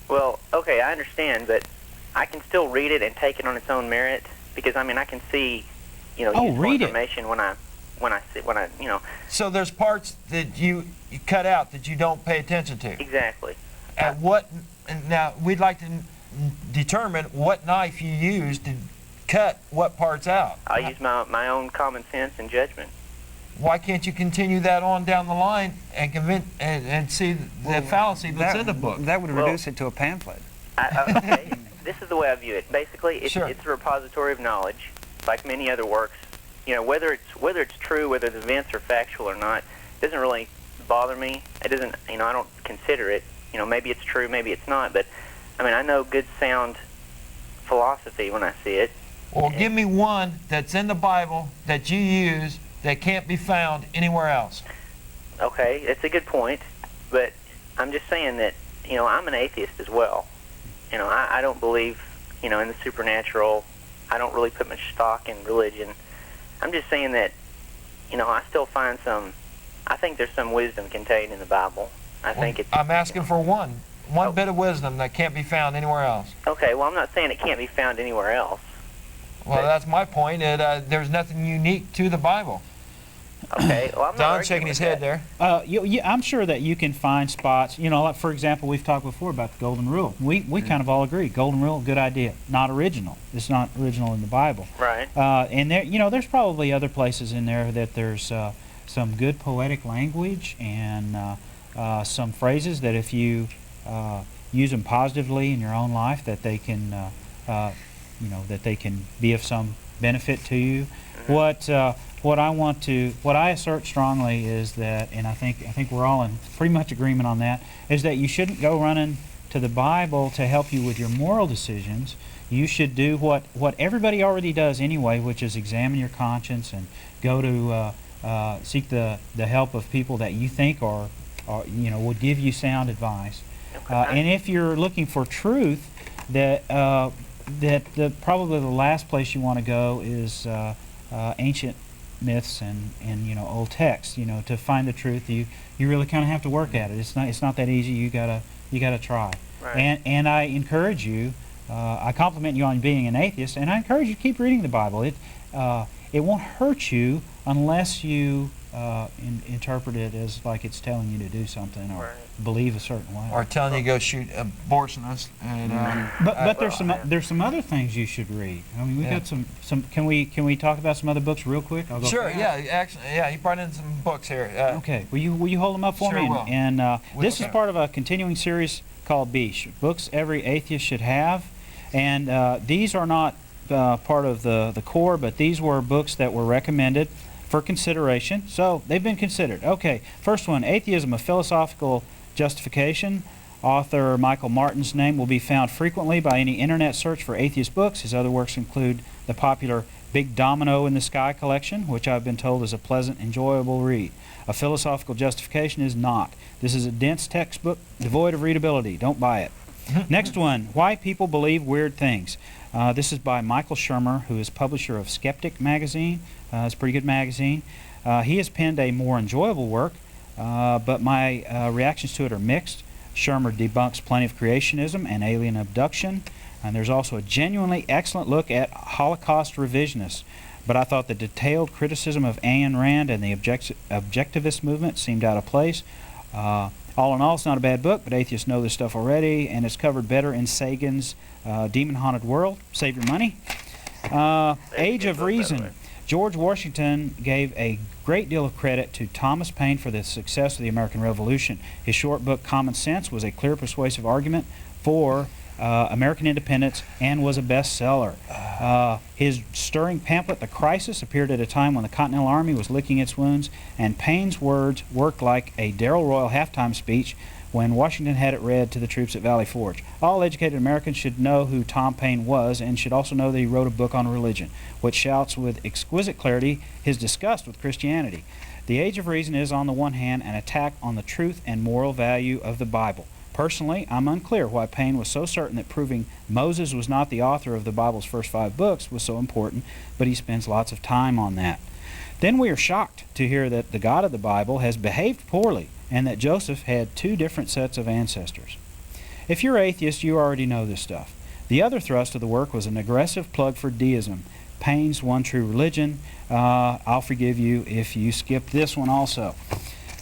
Well, okay, I understand, but I can still read it and take it on its own merit because I can see, useful information when I So there's parts that you cut out that you don't pay attention to. Exactly. And now we'd like to determine what knife you use to cut what parts out. I use my own common sense and judgment. Why can't you continue that on down the line and convince and see the fallacy that's in the book? That would reduce it to a pamphlet. Okay, this is the way I view it. Basically, it's a repository of knowledge, like many other works. Whether it's true, whether the events are factual or not, it doesn't really bother me. It doesn't, I don't consider it. Maybe it's true, maybe it's not. But I know good, sound philosophy when I see it. Well, give me one that's in the Bible that you use that can't be found anywhere else. Okay, that's a good point, but I'm just saying that, I'm an atheist as well. I don't believe, in the supernatural. I don't really put much stock in religion. I'm just saying that, I still find I think there's some wisdom contained in the Bible. I'm asking for one bit of wisdom that can't be found anywhere else. Okay, well, I'm not saying it can't be found anywhere else. Well, that's my point. There's nothing unique to the Bible. Okay, well, I'm not Don's shaking his head there. I'm sure that you can find spots. Like for example, we've talked before about the Golden Rule. We kind of all agree. Golden Rule, good idea. Not original. It's not original in the Bible. Right. And there, there's probably other places in there that there's some good poetic language and some phrases that if you use them positively in your own life, that they can, that they can be of some benefit to you. What I assert strongly is that, and I think we're all in pretty much agreement on that, is that you shouldn't go running to the Bible to help you with your moral decisions. You should do what everybody already does anyway, which is examine your conscience and go to seek the help of people that you think are will give you sound advice. And if you're looking for truth, that probably the last place you want to go is ancient myths and old texts. To find the truth, you really kind of have to work at it. It's not that easy. You gotta try. Right. And I encourage you. I compliment you on being an atheist, and I encourage you to keep reading the Bible. It won't hurt you unless you interpret it as like it's telling you to do something or believe a certain way, or telling you to go shoot abortionists. And but there's some other things you should read. We got some. Can we talk about some other books real quick? I'll go sure. Yeah. Actually, he brought in some books here. Okay. Will you hold them up for sure me? Will. And this is part of a continuing series called Bish, Books Every Atheist Should Have, and these are not part of the core, but these were books that were recommended for consideration. So they've been considered. Okay, first one, Atheism, A Philosophical Justification. Author Michael Martin's name will be found frequently by any internet search for atheist books. His other works include the popular Big Domino in the Sky collection, which I've been told is a pleasant, enjoyable read. A Philosophical Justification is not. This is a dense textbook devoid of readability. Don't buy it. Next one, Why People Believe Weird Things. This is by Michael Shermer, who is publisher of Skeptic magazine. It's a pretty good magazine. He has penned a more enjoyable work, but my reactions to it are mixed. Shermer debunks plenty of creationism and alien abduction, and there's also a genuinely excellent look at Holocaust revisionists. But I thought the detailed criticism of Ayn Rand and the objectivist movement seemed out of place. All in all, it's not a bad book, but atheists know this stuff already, and it's covered better in Sagan's Demon Haunted World. Save your money. Age of Reason. George Washington gave a great deal of credit to Thomas Paine for the success of the American Revolution. His short book, Common Sense, was a clear, persuasive argument for American independence and was a bestseller. His stirring pamphlet, The Crisis, appeared at a time when the Continental Army was licking its wounds, and Paine's words worked like a Darrell Royal halftime speech when Washington had it read to the troops at Valley Forge. All educated Americans should know who Tom Paine was and should also know that he wrote a book on religion, which shouts with exquisite clarity his disgust with Christianity. The Age of Reason is, on the one hand, an attack on the truth and moral value of the Bible. Personally, I'm unclear why Paine was so certain that proving Moses was not the author of the Bible's first 5 books was so important, but he spends lots of time on that. Then we are shocked to hear that the God of the Bible has behaved poorly and that Joseph had 2 different sets of ancestors. If you're atheist, you already know this stuff. The other thrust of the work was an aggressive plug for deism, Paine's one true religion. I'll forgive you if you skip this one also.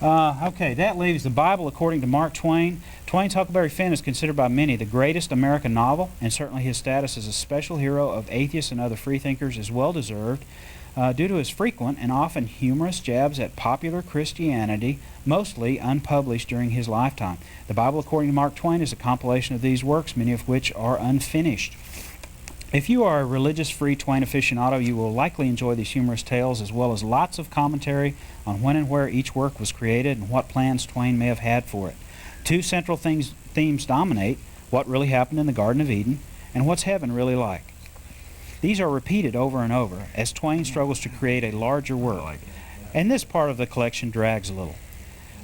Okay, that leaves the Bible according to Mark Twain. Twain's Huckleberry Finn is considered by many the greatest American novel, and certainly his status as a special hero of atheists and other freethinkers is well deserved due to his frequent and often humorous jabs at popular Christianity, mostly unpublished during his lifetime. The Bible according to Mark Twain is a compilation of these works, many of which are unfinished. If you are a religious-free Twain aficionado, you will likely enjoy these humorous tales as well as lots of commentary on when and where each work was created and what plans Twain may have had for it. 2 central themes dominate: what really happened in the Garden of Eden and what's heaven really like. These are repeated over and over as Twain struggles to create a larger work, and this part of the collection drags a little.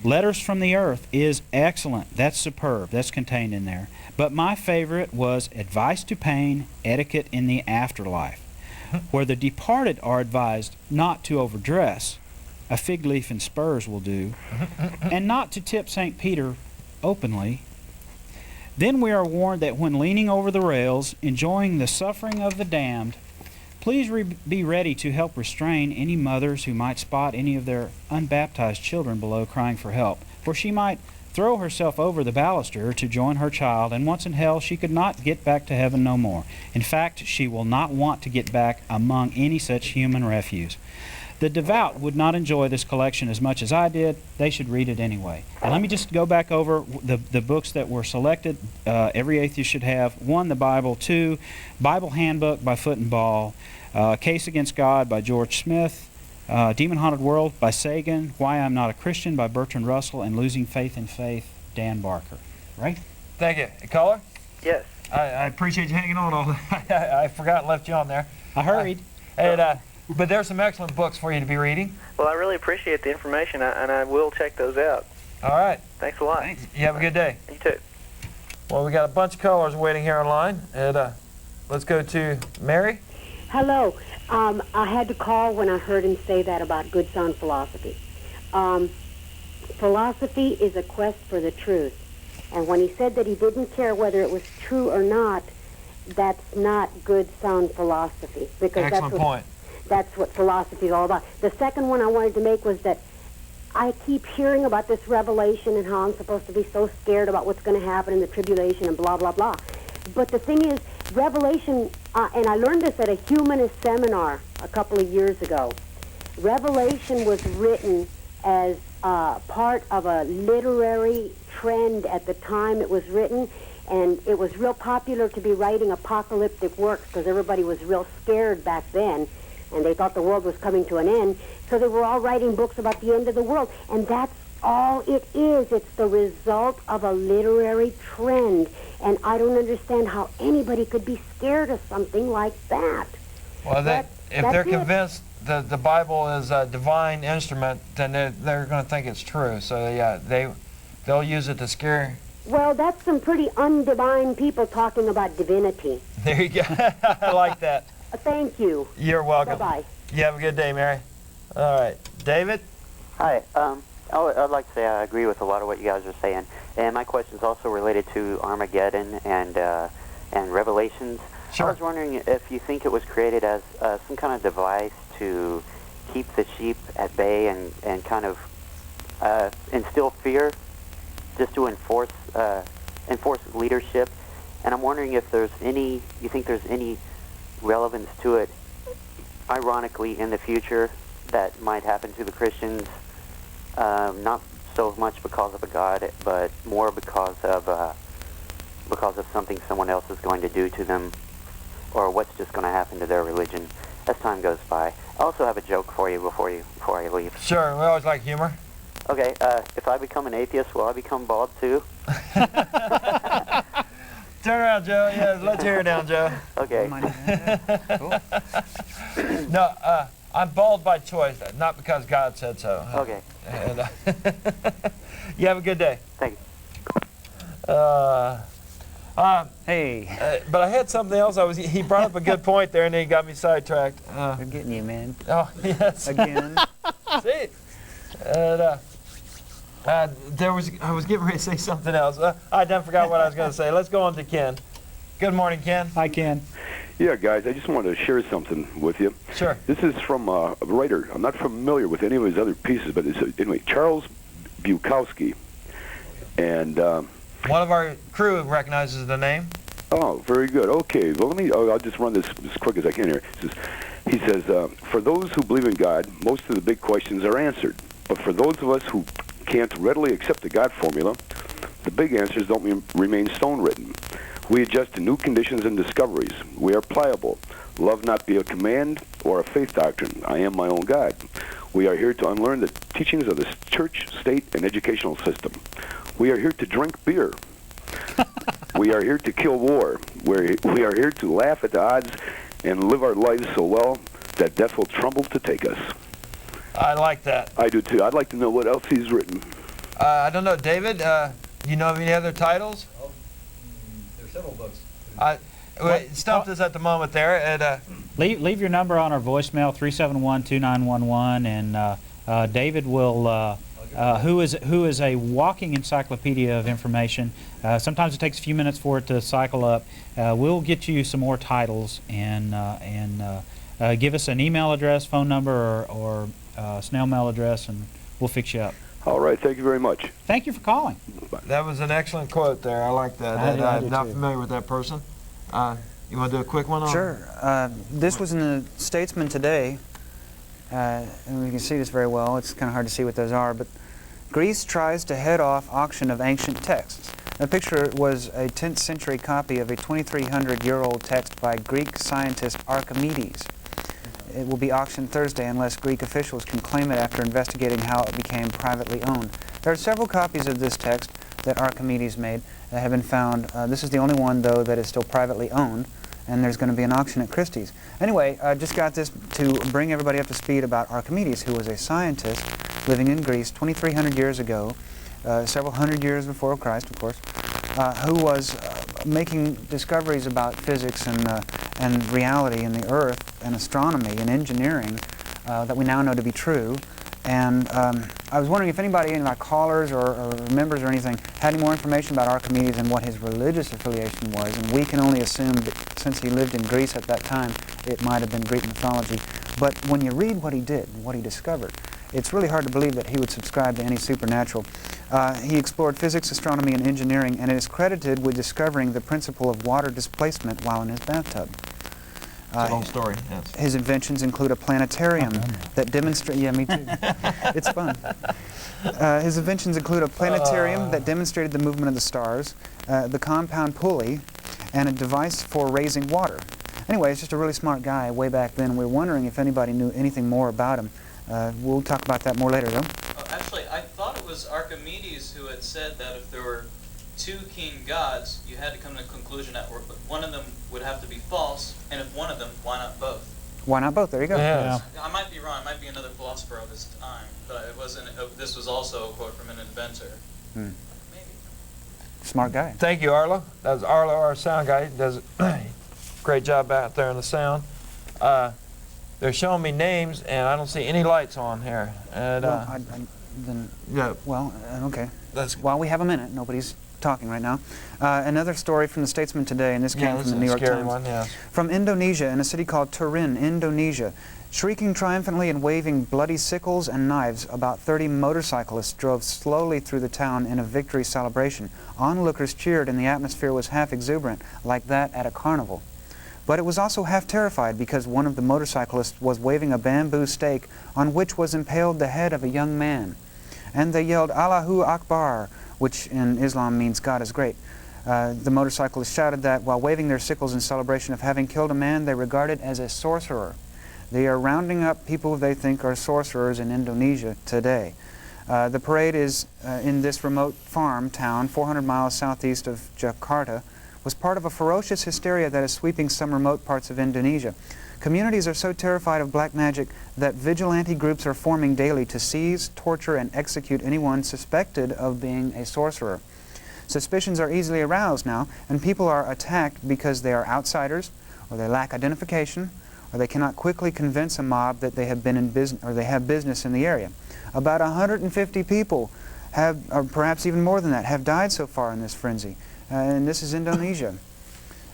Letters from the Earth is excellent. That's superb. That's contained in there. But my favorite was Advice to Pain, Etiquette in the Afterlife, where the departed are advised not to overdress, a fig leaf and spurs will do, and not to tip St. Peter openly. Then we are warned that when leaning over the rails, enjoying the suffering of the damned, please be ready to help restrain any mothers who might spot any of their unbaptized children below crying for help, for she might throw herself over the baluster to join her child, and once in hell she could not get back to heaven no more. In fact, she will not want to get back among any such human refuse. The devout would not enjoy this collection as much as I did. They should read it anyway. And let me just go back over the books that were selected. Every atheist should have. 1, the Bible. 2, Bible Handbook by Foot and Ball. Case Against God by George Smith. Demon Haunted World by Sagan. Why I'm Not a Christian by Bertrand Russell. And Losing Faith in Faith, Dan Barker. Right? Thank you. Caller? Yes. I appreciate you hanging on all that. I forgot and left you on there. I hurried. But there's some excellent books for you to be reading. Well, I really appreciate the information, and I will check those out. All right. Thanks a lot. Thanks. You have a good day. You too. Well, we got a bunch of callers waiting here online, and let's go to Mary. Hello. I had to call when I heard him say that about good sound philosophy. Philosophy is a quest for the truth. And when he said that he didn't care whether it was true or not, that's not good sound philosophy. Because excellent point. That's what philosophy is all about. The second one I wanted to make was that I keep hearing about this revelation and how I'm supposed to be so scared about what's going to happen in the tribulation and blah, blah, blah. But the thing is, Revelation, and I learned this at a humanist seminar a couple of years ago. Revelation was written as part of a literary trend at the time it was written, and it was real popular to be writing apocalyptic works because everybody was real scared back then, and they thought the world was coming to an end, so they were all writing books about the end of the world, and that's all it is. It's the result of a literary trend, and I don't understand how anybody could be scared of something like that. Well, if they're convinced the Bible is a divine instrument, then they're going to think it's true. So yeah, they'll use it to scare. Well, that's some pretty undivine people talking about divinity. There you go. I like that. Thank you. You're welcome. Bye-bye. You have a good day, Mary. All right. David? Hi. I'd like to say I agree with a lot of what you guys are saying. And my question is also related to Armageddon and Revelations. Sure. I was wondering if you think it was created as some kind of device to keep the sheep at bay and kind of instill fear, just to enforce leadership. And I'm wondering if you think there's any relevance to it. ironically, in the future, that might happen to the Christians, not so much because of a God, but more because of something someone else is going to do to them, or what's just going to happen to their religion as time goes by. I also have a joke for you before I leave. Sure, we always like humor. Okay, if I become an atheist, will I become bald too? Turn around, Joe. Yeah, let's hear it down, Joe. Okay. Cool. No, I'm bald by choice, not because God said so. Okay. And, you have a good day. Thank you. Hey. But I had something else. He brought up a good point there, and then he got me sidetracked. I'm getting you, man. Oh, yes. Again. See? And, I was getting ready to say something else. I done forgot what I was going to say. Let's go on to Ken. Good morning, Ken. Hi, Ken. Yeah, guys, I just wanted to share something with you. Sure. This is from a writer. I'm not familiar with any of his other pieces, but anyway, Charles Bukowski. And one of our crew recognizes the name. Oh, very good. Okay, well, I'll just run this as quick as I can here. He says, for those who believe in God, most of the big questions are answered. But for those of us who can't readily accept the God formula, the big answers don't remain stone-written. We adjust to new conditions and discoveries. We are pliable. Love not be a command or a faith doctrine. I am my own God. We are here to unlearn the teachings of the church, state, and educational system. We are here to drink beer. We are here to kill war. We are here to laugh at the odds and live our lives so well that death will tremble to take us. I like that. I do too. I'd like to know what else he's written. I don't know, David. You know of any other titles? There's several books. Stumped us at the moment there. And, leave your number on our voicemail, 371-2911, and David will, who is a walking encyclopedia of information. Sometimes it takes a few minutes for it to cycle up. We'll get you some more titles and give us an email address, phone number, or snail mail address, and we'll fix you up. All right. Thank you very much. Thank you for calling. That was an excellent quote there. I like that. I'm not familiar with that person. You want to do a quick one on? Sure. This was in the Statesman today, and we can see this very well. It's kind of hard to see what those are, but Greece tries to head off auction of ancient texts. The picture was a 10th century copy of a 2,300-year-old text by Greek scientist Archimedes. It will be auctioned Thursday unless Greek officials can claim it after investigating how it became privately owned. There are several copies of this text that Archimedes made that have been found. This is the only one, though, that is still privately owned, and there's going to be an auction at Christie's. Anyway, I just got this to bring everybody up to speed about Archimedes, who was a scientist living in Greece 2,300 years ago, several hundred years before Christ, of course, who was making discoveries about physics and reality and the earth and astronomy and engineering that we now know to be true. And I was wondering if anybody, any of my callers or members or anything, had any more information about Archimedes and what his religious affiliation was. And we can only assume that since he lived in Greece at that time, it might have been Greek mythology. But when you read what he did and what he discovered, it's really hard to believe that he would subscribe to any supernatural. He explored physics, astronomy, and engineering, and it is credited with discovering the principle of water displacement while in his bathtub. It's a long story, yes. His inventions include a planetarium that demonstrates... Yeah, me too. It's fun. His inventions include a planetarium that demonstrated the movement of the stars, the compound pulley, and a device for raising water. Anyway, he's just a really smart guy way back then. We were wondering if anybody knew anything more about him. We'll talk about that more later, though. Actually, I thought it was Archimedes who had said that if there were two king gods, you had to come to the conclusion that one of them would have to be false, and if one of them, why not both? Why not both? There you go. Yeah. I might be wrong. It might be another philosopher of his time, but it wasn't. This was also a quote from an inventor. Maybe. Smart guy. Thank you, Arlo. That was Arlo, our sound guy. He does a great job out there in the sound. They're showing me names, and I don't see any lights on here. And okay. While we have a minute, nobody's talking right now. Another story from the Statesman today, and this came from the New York Times. One, yes. From Indonesia, in a city called Turin, Indonesia. Shrieking triumphantly and waving bloody sickles and knives, about 30 motorcyclists drove slowly through the town in a victory celebration. Onlookers cheered, and the atmosphere was half exuberant, like that at a carnival. But it was also half terrified because one of the motorcyclists was waving a bamboo stake on which was impaled the head of a young man. And they yelled, Allahu Akbar, which in Islam means God is great. The motorcyclists shouted that while waving their sickles in celebration of having killed a man they regarded as a sorcerer. They are rounding up people they think are sorcerers in Indonesia today. The parade is in this remote farm town, 400 miles southeast of Jakarta, was part of a ferocious hysteria that is sweeping some remote parts of Indonesia. Communities are so terrified of black magic that vigilante groups are forming daily to seize, torture, and execute anyone suspected of being a sorcerer. Suspicions are easily aroused now, and people are attacked because they are outsiders, or they lack identification, or they cannot quickly convince a mob that they have been in business, or they have business in the area. About 150 people have, or perhaps even more than that, have died so far in this frenzy. And this is Indonesia.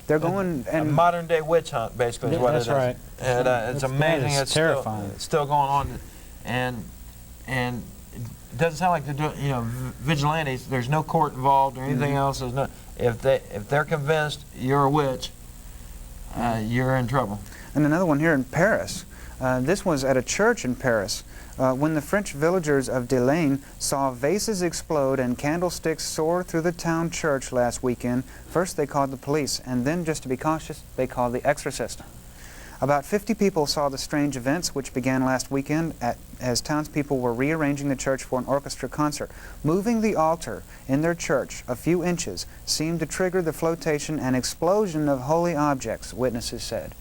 They're going a modern-day witch hunt, basically, is what it is. That's right. And it's amazing. It's terrifying. Still going on, and it doesn't sound like they're doing. You know, vigilantes. There's no court involved or anything else. There's no. If they're convinced you're a witch, you're in trouble. And another one here in Paris. This was at a church in Paris. When the French villagers of Delaine saw vases explode and candlesticks soar through the town church last weekend, first they called the police, and then, just to be cautious, they called the exorcist. About 50 people saw the strange events, which began last weekend as townspeople were rearranging the church for an orchestra concert. Moving the altar in their church a few inches seemed to trigger the flotation and explosion of holy objects, witnesses said.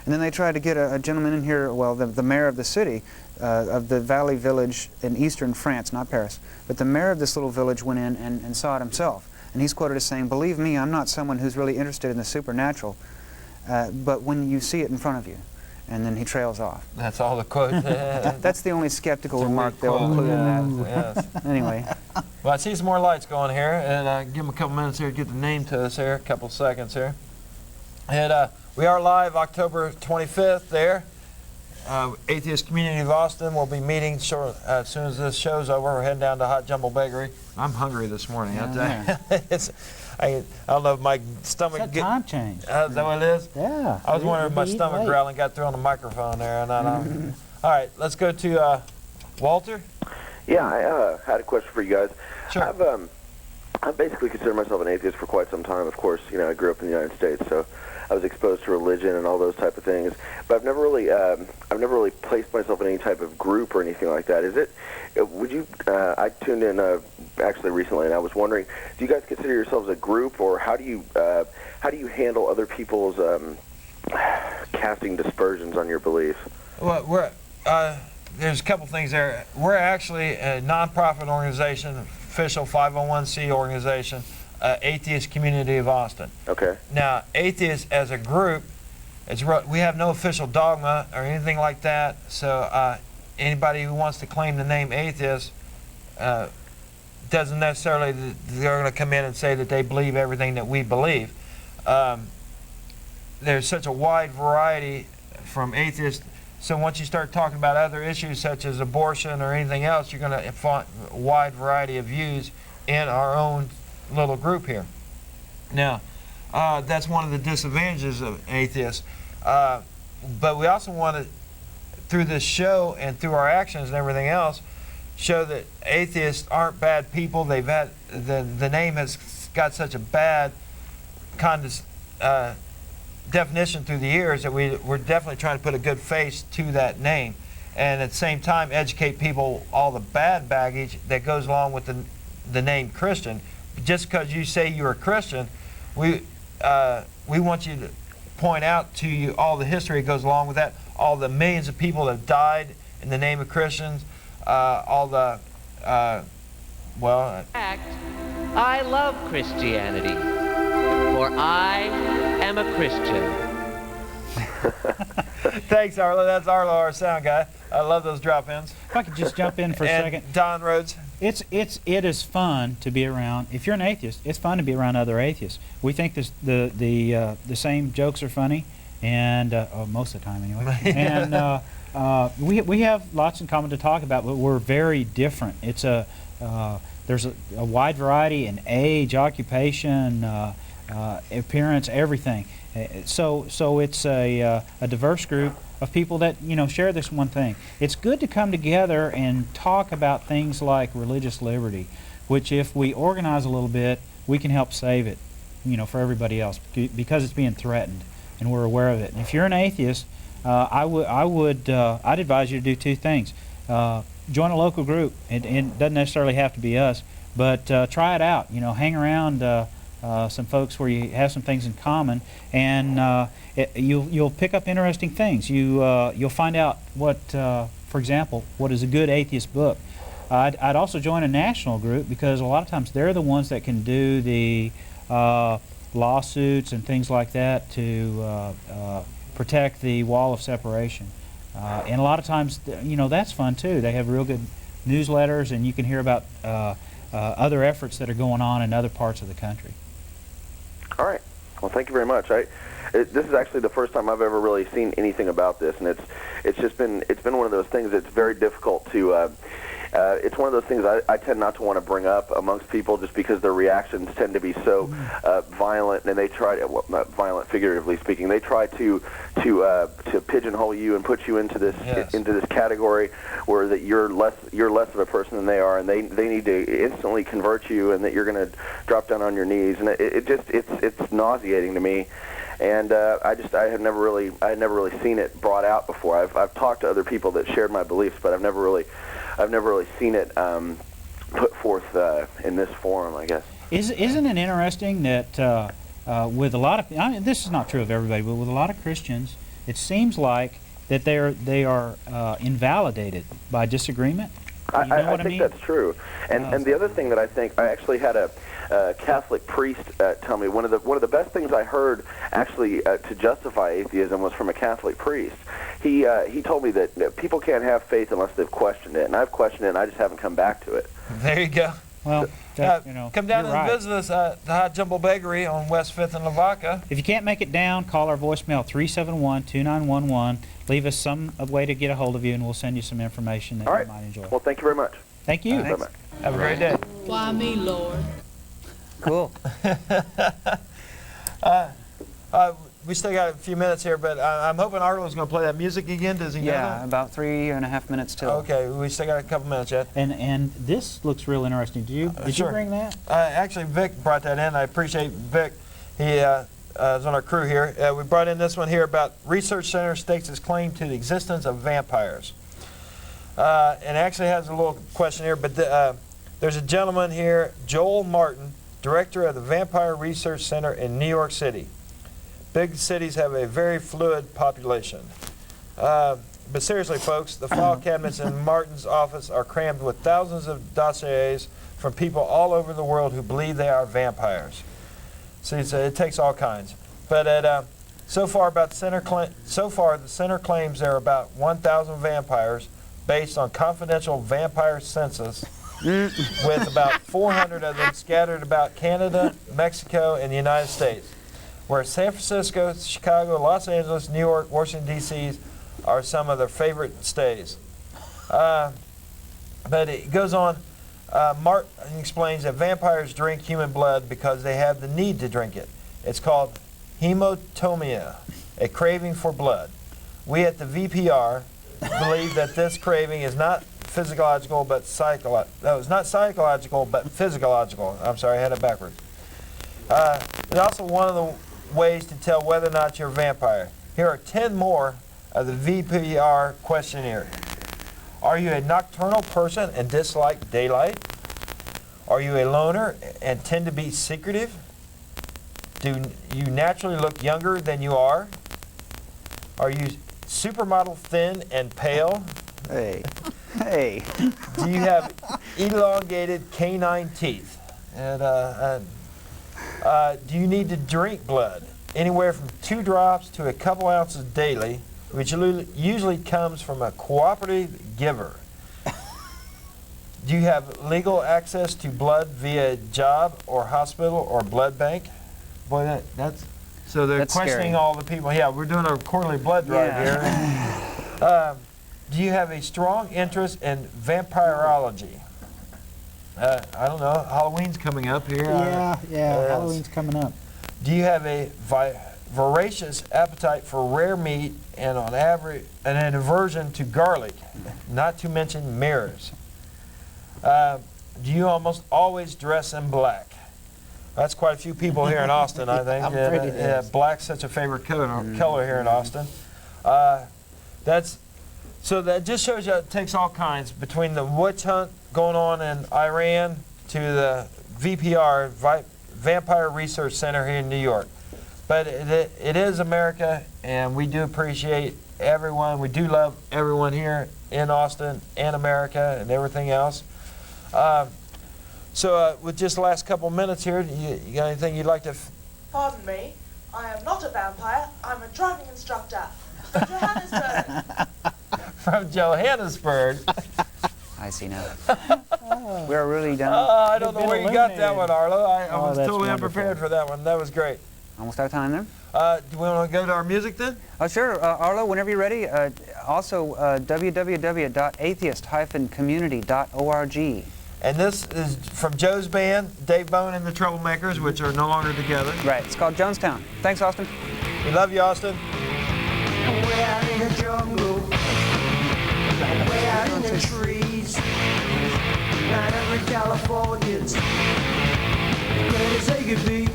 And then they tried to get a gentleman in here, well, the mayor of the city, of the Valley Village in eastern France, not Paris, but the mayor of this little village went in and saw it himself. And he's quoted as saying, "Believe me, I'm not someone who's really interested in the supernatural, but when you see it in front of you," and then he trails off. That's all the quote. That's the only skeptical remark they'll include in that. Yes. Anyway. Well, I see some more lights going here, and give them a couple minutes here to get the name to us here, a couple seconds here. And we are live October 25th there. Atheist Community of Austin will be meeting as soon as this show's over. We're heading down to Hot Jumble Bakery. I'm hungry this morning. I don't know if my stomach... It's a time change. Is that what it is? Yeah. I was wondering if my stomach growling got through on the microphone there. And all right, let's go to Walter. Yeah, I had a question for you guys. Sure. I basically consider myself an atheist for quite some time. Of course, you know, I grew up in the United States, so I was exposed to religion and all those type of things. But I've never really placed myself in any type of group or anything like that. Is it? Would you? I tuned in actually recently, and I was wondering, do you guys consider yourselves a group, or how do you handle other people's casting dispersions on your beliefs? Well, there's a couple things there. We're actually a nonprofit organization, official 501c organization, Atheist Community of Austin. Okay. Now, atheists as a group, we have no official dogma or anything like that. So anybody who wants to claim the name atheist doesn't necessarily they're going to come in and say that they believe everything that we believe. There's such a wide variety from atheists. So once you start talking about other issues such as abortion or anything else, you're going to find a wide variety of views in our own little group here. Now, that's one of the disadvantages of atheists. But we also want to, through this show and through our actions and everything else, show that atheists aren't bad people. They've had the name has got such a bad kind of definition through the years that we're definitely trying to put a good face to that name, and at the same time educate people all the bad baggage that goes along with the name Christian. Just because you say you're a Christian, we want you to point out to you all the history that goes along with that, all the millions of people that have died in the name of Christians, all the I love Christianity, for I am a Christian. Thanks, Arlo. That's Arlo, our sound guy. I love those drop-ins. If I could just jump in for a second. Don Rhoades. It is fun to be around. If you're an atheist, it's fun to be around other atheists. We think the same jokes are funny, and most of the time anyway. And we have lots in common to talk about, but we're very different. It's there's a wide variety in age, occupation, appearance, everything. So it's a diverse group of people that share this one thing. It's good to come together and talk about things like religious liberty, which if we organize a little bit, we can help save it, for everybody else, because it's being threatened, and we're aware of it. And if you're an atheist, I'd advise you to do two things. Join a local group. It doesn't necessarily have to be us, but try it out. Hang around some folks where you have some things in common, and you'll pick up interesting things. You'll find out what, for example, what is a good atheist book. I'd also join a national group, because a lot of times they're the ones that can do the lawsuits and things like that to protect the wall of separation. And a lot of times, that's fun too. They have real good newsletters, and you can hear about other efforts that are going on in other parts of the country. All right. Well, thank you very much. This is actually the first time I've ever really seen anything about this, and it's been one of those things that's very difficult to. It's one of those things I tend not to want to bring up amongst people, just because their reactions tend to be so violent, and they try to, well, not violent figuratively speaking, they try to pigeonhole you and put you into this category where that you're less of a person than they are, and they need to instantly convert you, and that you're going to drop down on your knees, and it's nauseating to me. And I had never really seen it brought out before. I've talked to other people that shared my beliefs, but I've never really seen it put forth in this forum, I guess. Isn't it interesting that with a lot of, this is not true of everybody, but with a lot of Christians, it seems like that they are invalidated by disagreement. I think that's true. And the other thing that I actually had a Catholic priest tell me, one of the best things I heard actually to justify atheism was from a Catholic priest. He told me that people can't have faith unless they've questioned it, and I've questioned it, and I just haven't come back to it. There you go. Well, come down and visit us at the High Jumbo Bakery on West 5th and Lavaca. If you can't make it down, call our voicemail 371-2911. Leave us some way to get a hold of you, and we'll send you some information that you might enjoy. Well, thank you very much. Thank you. Have a great day. Why me, Lord? Cool. We still got a few minutes here, but I'm hoping Arlo's going to play that music again. Does he know that? About 3.5 minutes till. Okay, we still got a couple minutes yet. And this looks real interesting. Did you bring that? Actually, Vic brought that in. I appreciate Vic. He is on our crew here. We brought in this one here about Research Center stakes its claim to the existence of vampires. And actually has a little question here, but there's a gentleman here, Joel Martin, director of the Vampire Research Center in New York City. Big cities have a very fluid population. But seriously, folks, the file cabinets in Martin's office are crammed with thousands of dossiers from people all over the world who believe they are vampires. See, so it takes all kinds. But so far, the center claims there are about 1,000 vampires based on confidential vampire census, with about 400 of them scattered about Canada, Mexico, and the United States, where San Francisco, Chicago, Los Angeles, New York, Washington, D.C. are some of their favorite stays. But it goes on. Martin explains that vampires drink human blood because they have the need to drink it. It's called hemotomia, a craving for blood. We at the VPR believe that this craving is not physiological, but psychological. No, it's not psychological, but physiological. I'm sorry, I had it backwards. It's also one of the ways to tell whether or not you're a vampire. Here are 10 more of the VPR questionnaire. Are you a nocturnal person and dislike daylight? Are you a loner and tend to be secretive? Do you naturally look younger than you are? Are you supermodel thin and pale? Hey. Do you have elongated canine teeth? And do you need to drink blood? Anywhere from 2 drops to a couple ounces daily, which usually comes from a cooperative giver. Do you have legal access to blood via job or hospital or blood bank? Boy, that's so they're questioning all the people. Yeah, we're doing a quarterly blood drive here. Do you have a strong interest in vampirology? I don't know. Halloween's coming up here. Yeah, Halloween's coming up. Do you have a voracious appetite for rare meat and on average an aversion to garlic, not to mention mirrors. Do you almost always dress in black? That's quite a few people here in Austin, I think. I'm afraid it is. Black's such a favorite color here in Austin. So that just shows you it takes all kinds, between the witch hunt going on in Iran to the VPR, Vampire Research Center here in New York. But it is America, and we do appreciate everyone. We do love everyone here in Austin and America and everything else. So with just the last couple minutes here, you got anything you'd like to... Pardon me, I am not a vampire, I'm a driving instructor from Johannesburg. From Johannesburg. I see now. We're really done. I don't know where you got that one, Arlo. I was that's totally wonderful. unprepared for that one. That was great. Almost out of time there. Do we want to go to our music then? Sure, Arlo, whenever you're ready. Also, www.atheist-community.org. And this is from Joe's band, Dave Bone and the Troublemakers, which are no longer together. Right, it's called Jonestown. Thanks, Austin. We love you, Austin. Way out in the jungle, way out in the trees, 900 Californians, ready as they could be,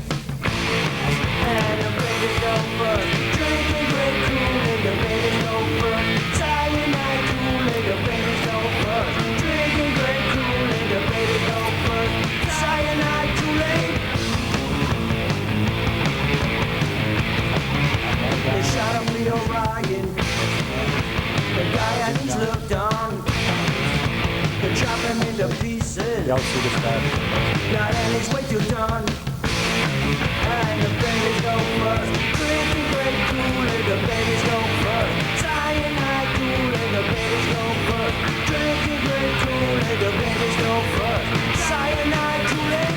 and the babies go first, drinking great Kool-Aid, the babies go first, cyanide Kool-Aid, the babies go first, drinking great Kool-Aid, the babies go first, cyanide Kool-Aid. They shot up the Orion, the guy and he's looked on, they chop him into pieces, Y'all see this guy? God and he's way too done, and the babies go first, drinking great Kool-Aid, the babies go first, cyanide Kool-Aid, the babies go first, drinking great Kool-Aid, the babies go first, cyanide Kool-Aid.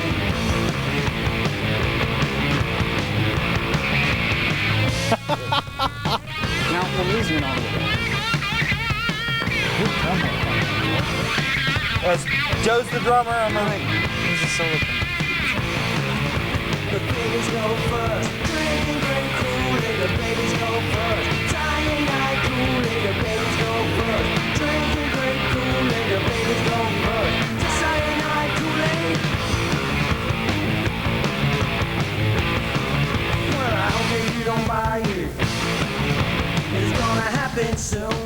Now, we're losing it all the way. Joe's the drummer. I'm He's a solo thing. The babies go first, drinking great Kool-Aid, the babies go first, cyanide Kool-Aid, the babies go first, drinking great Kool-Aid, the babies go first, cyanide Kool-Aid. Well, I hope that you don't buy it. It's gonna happen soon.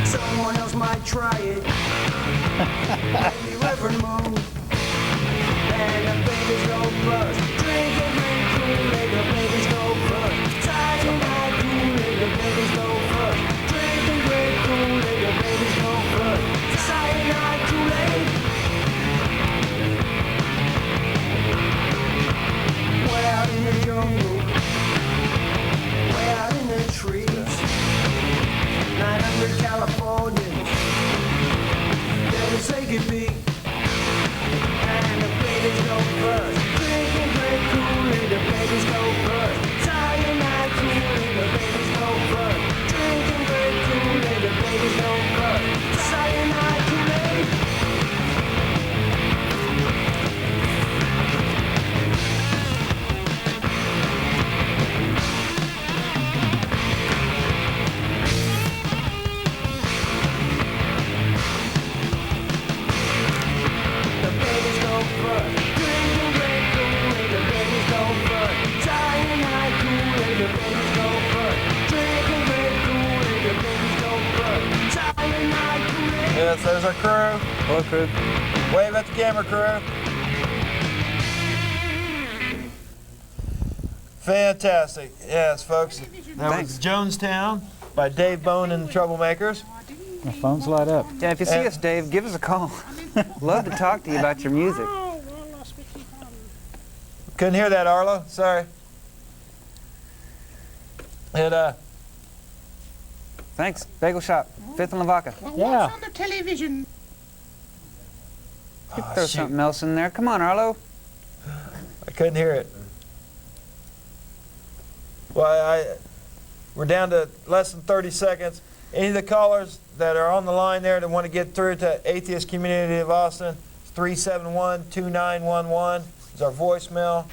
Someone else might try it. Maybe Reverend Moon. And the babies go first. Drinking great Kool-Aid, the babies go first. Cyanide Kool-Aid, the babies go first. Drinking great Kool-Aid, the babies go first. Cyanide Kool-Aid. Way out in the jungle, way out in the trees, 900 Californians, there as they could be, and the babies go first, drinking great Kool-Aid, the babies go first, cyanide Kool-Aid, the babies go first, drinking great Kool-Aid, the babies go first, cyanide Kool-Aid. Yes, there's our crew. Hello, crew. Wave at the camera, crew. Fantastic. Yes, folks. That was Jonestown by Dave Bone and the Troublemakers. My phone's light up. Yeah, if you see us, Dave, give us a call. Love to talk to you about your music. Couldn't hear that, Arlo. Sorry. And, thanks. Bagel Shop, 5th and Lavaca. Yeah. On the television. Throw something else in there. Come on, Arlo. I couldn't hear it. Well, we're down to less than 30 seconds. Any of the callers that are on the line there that want to get through to Atheist Community of Austin, 371-2911 is our voicemail.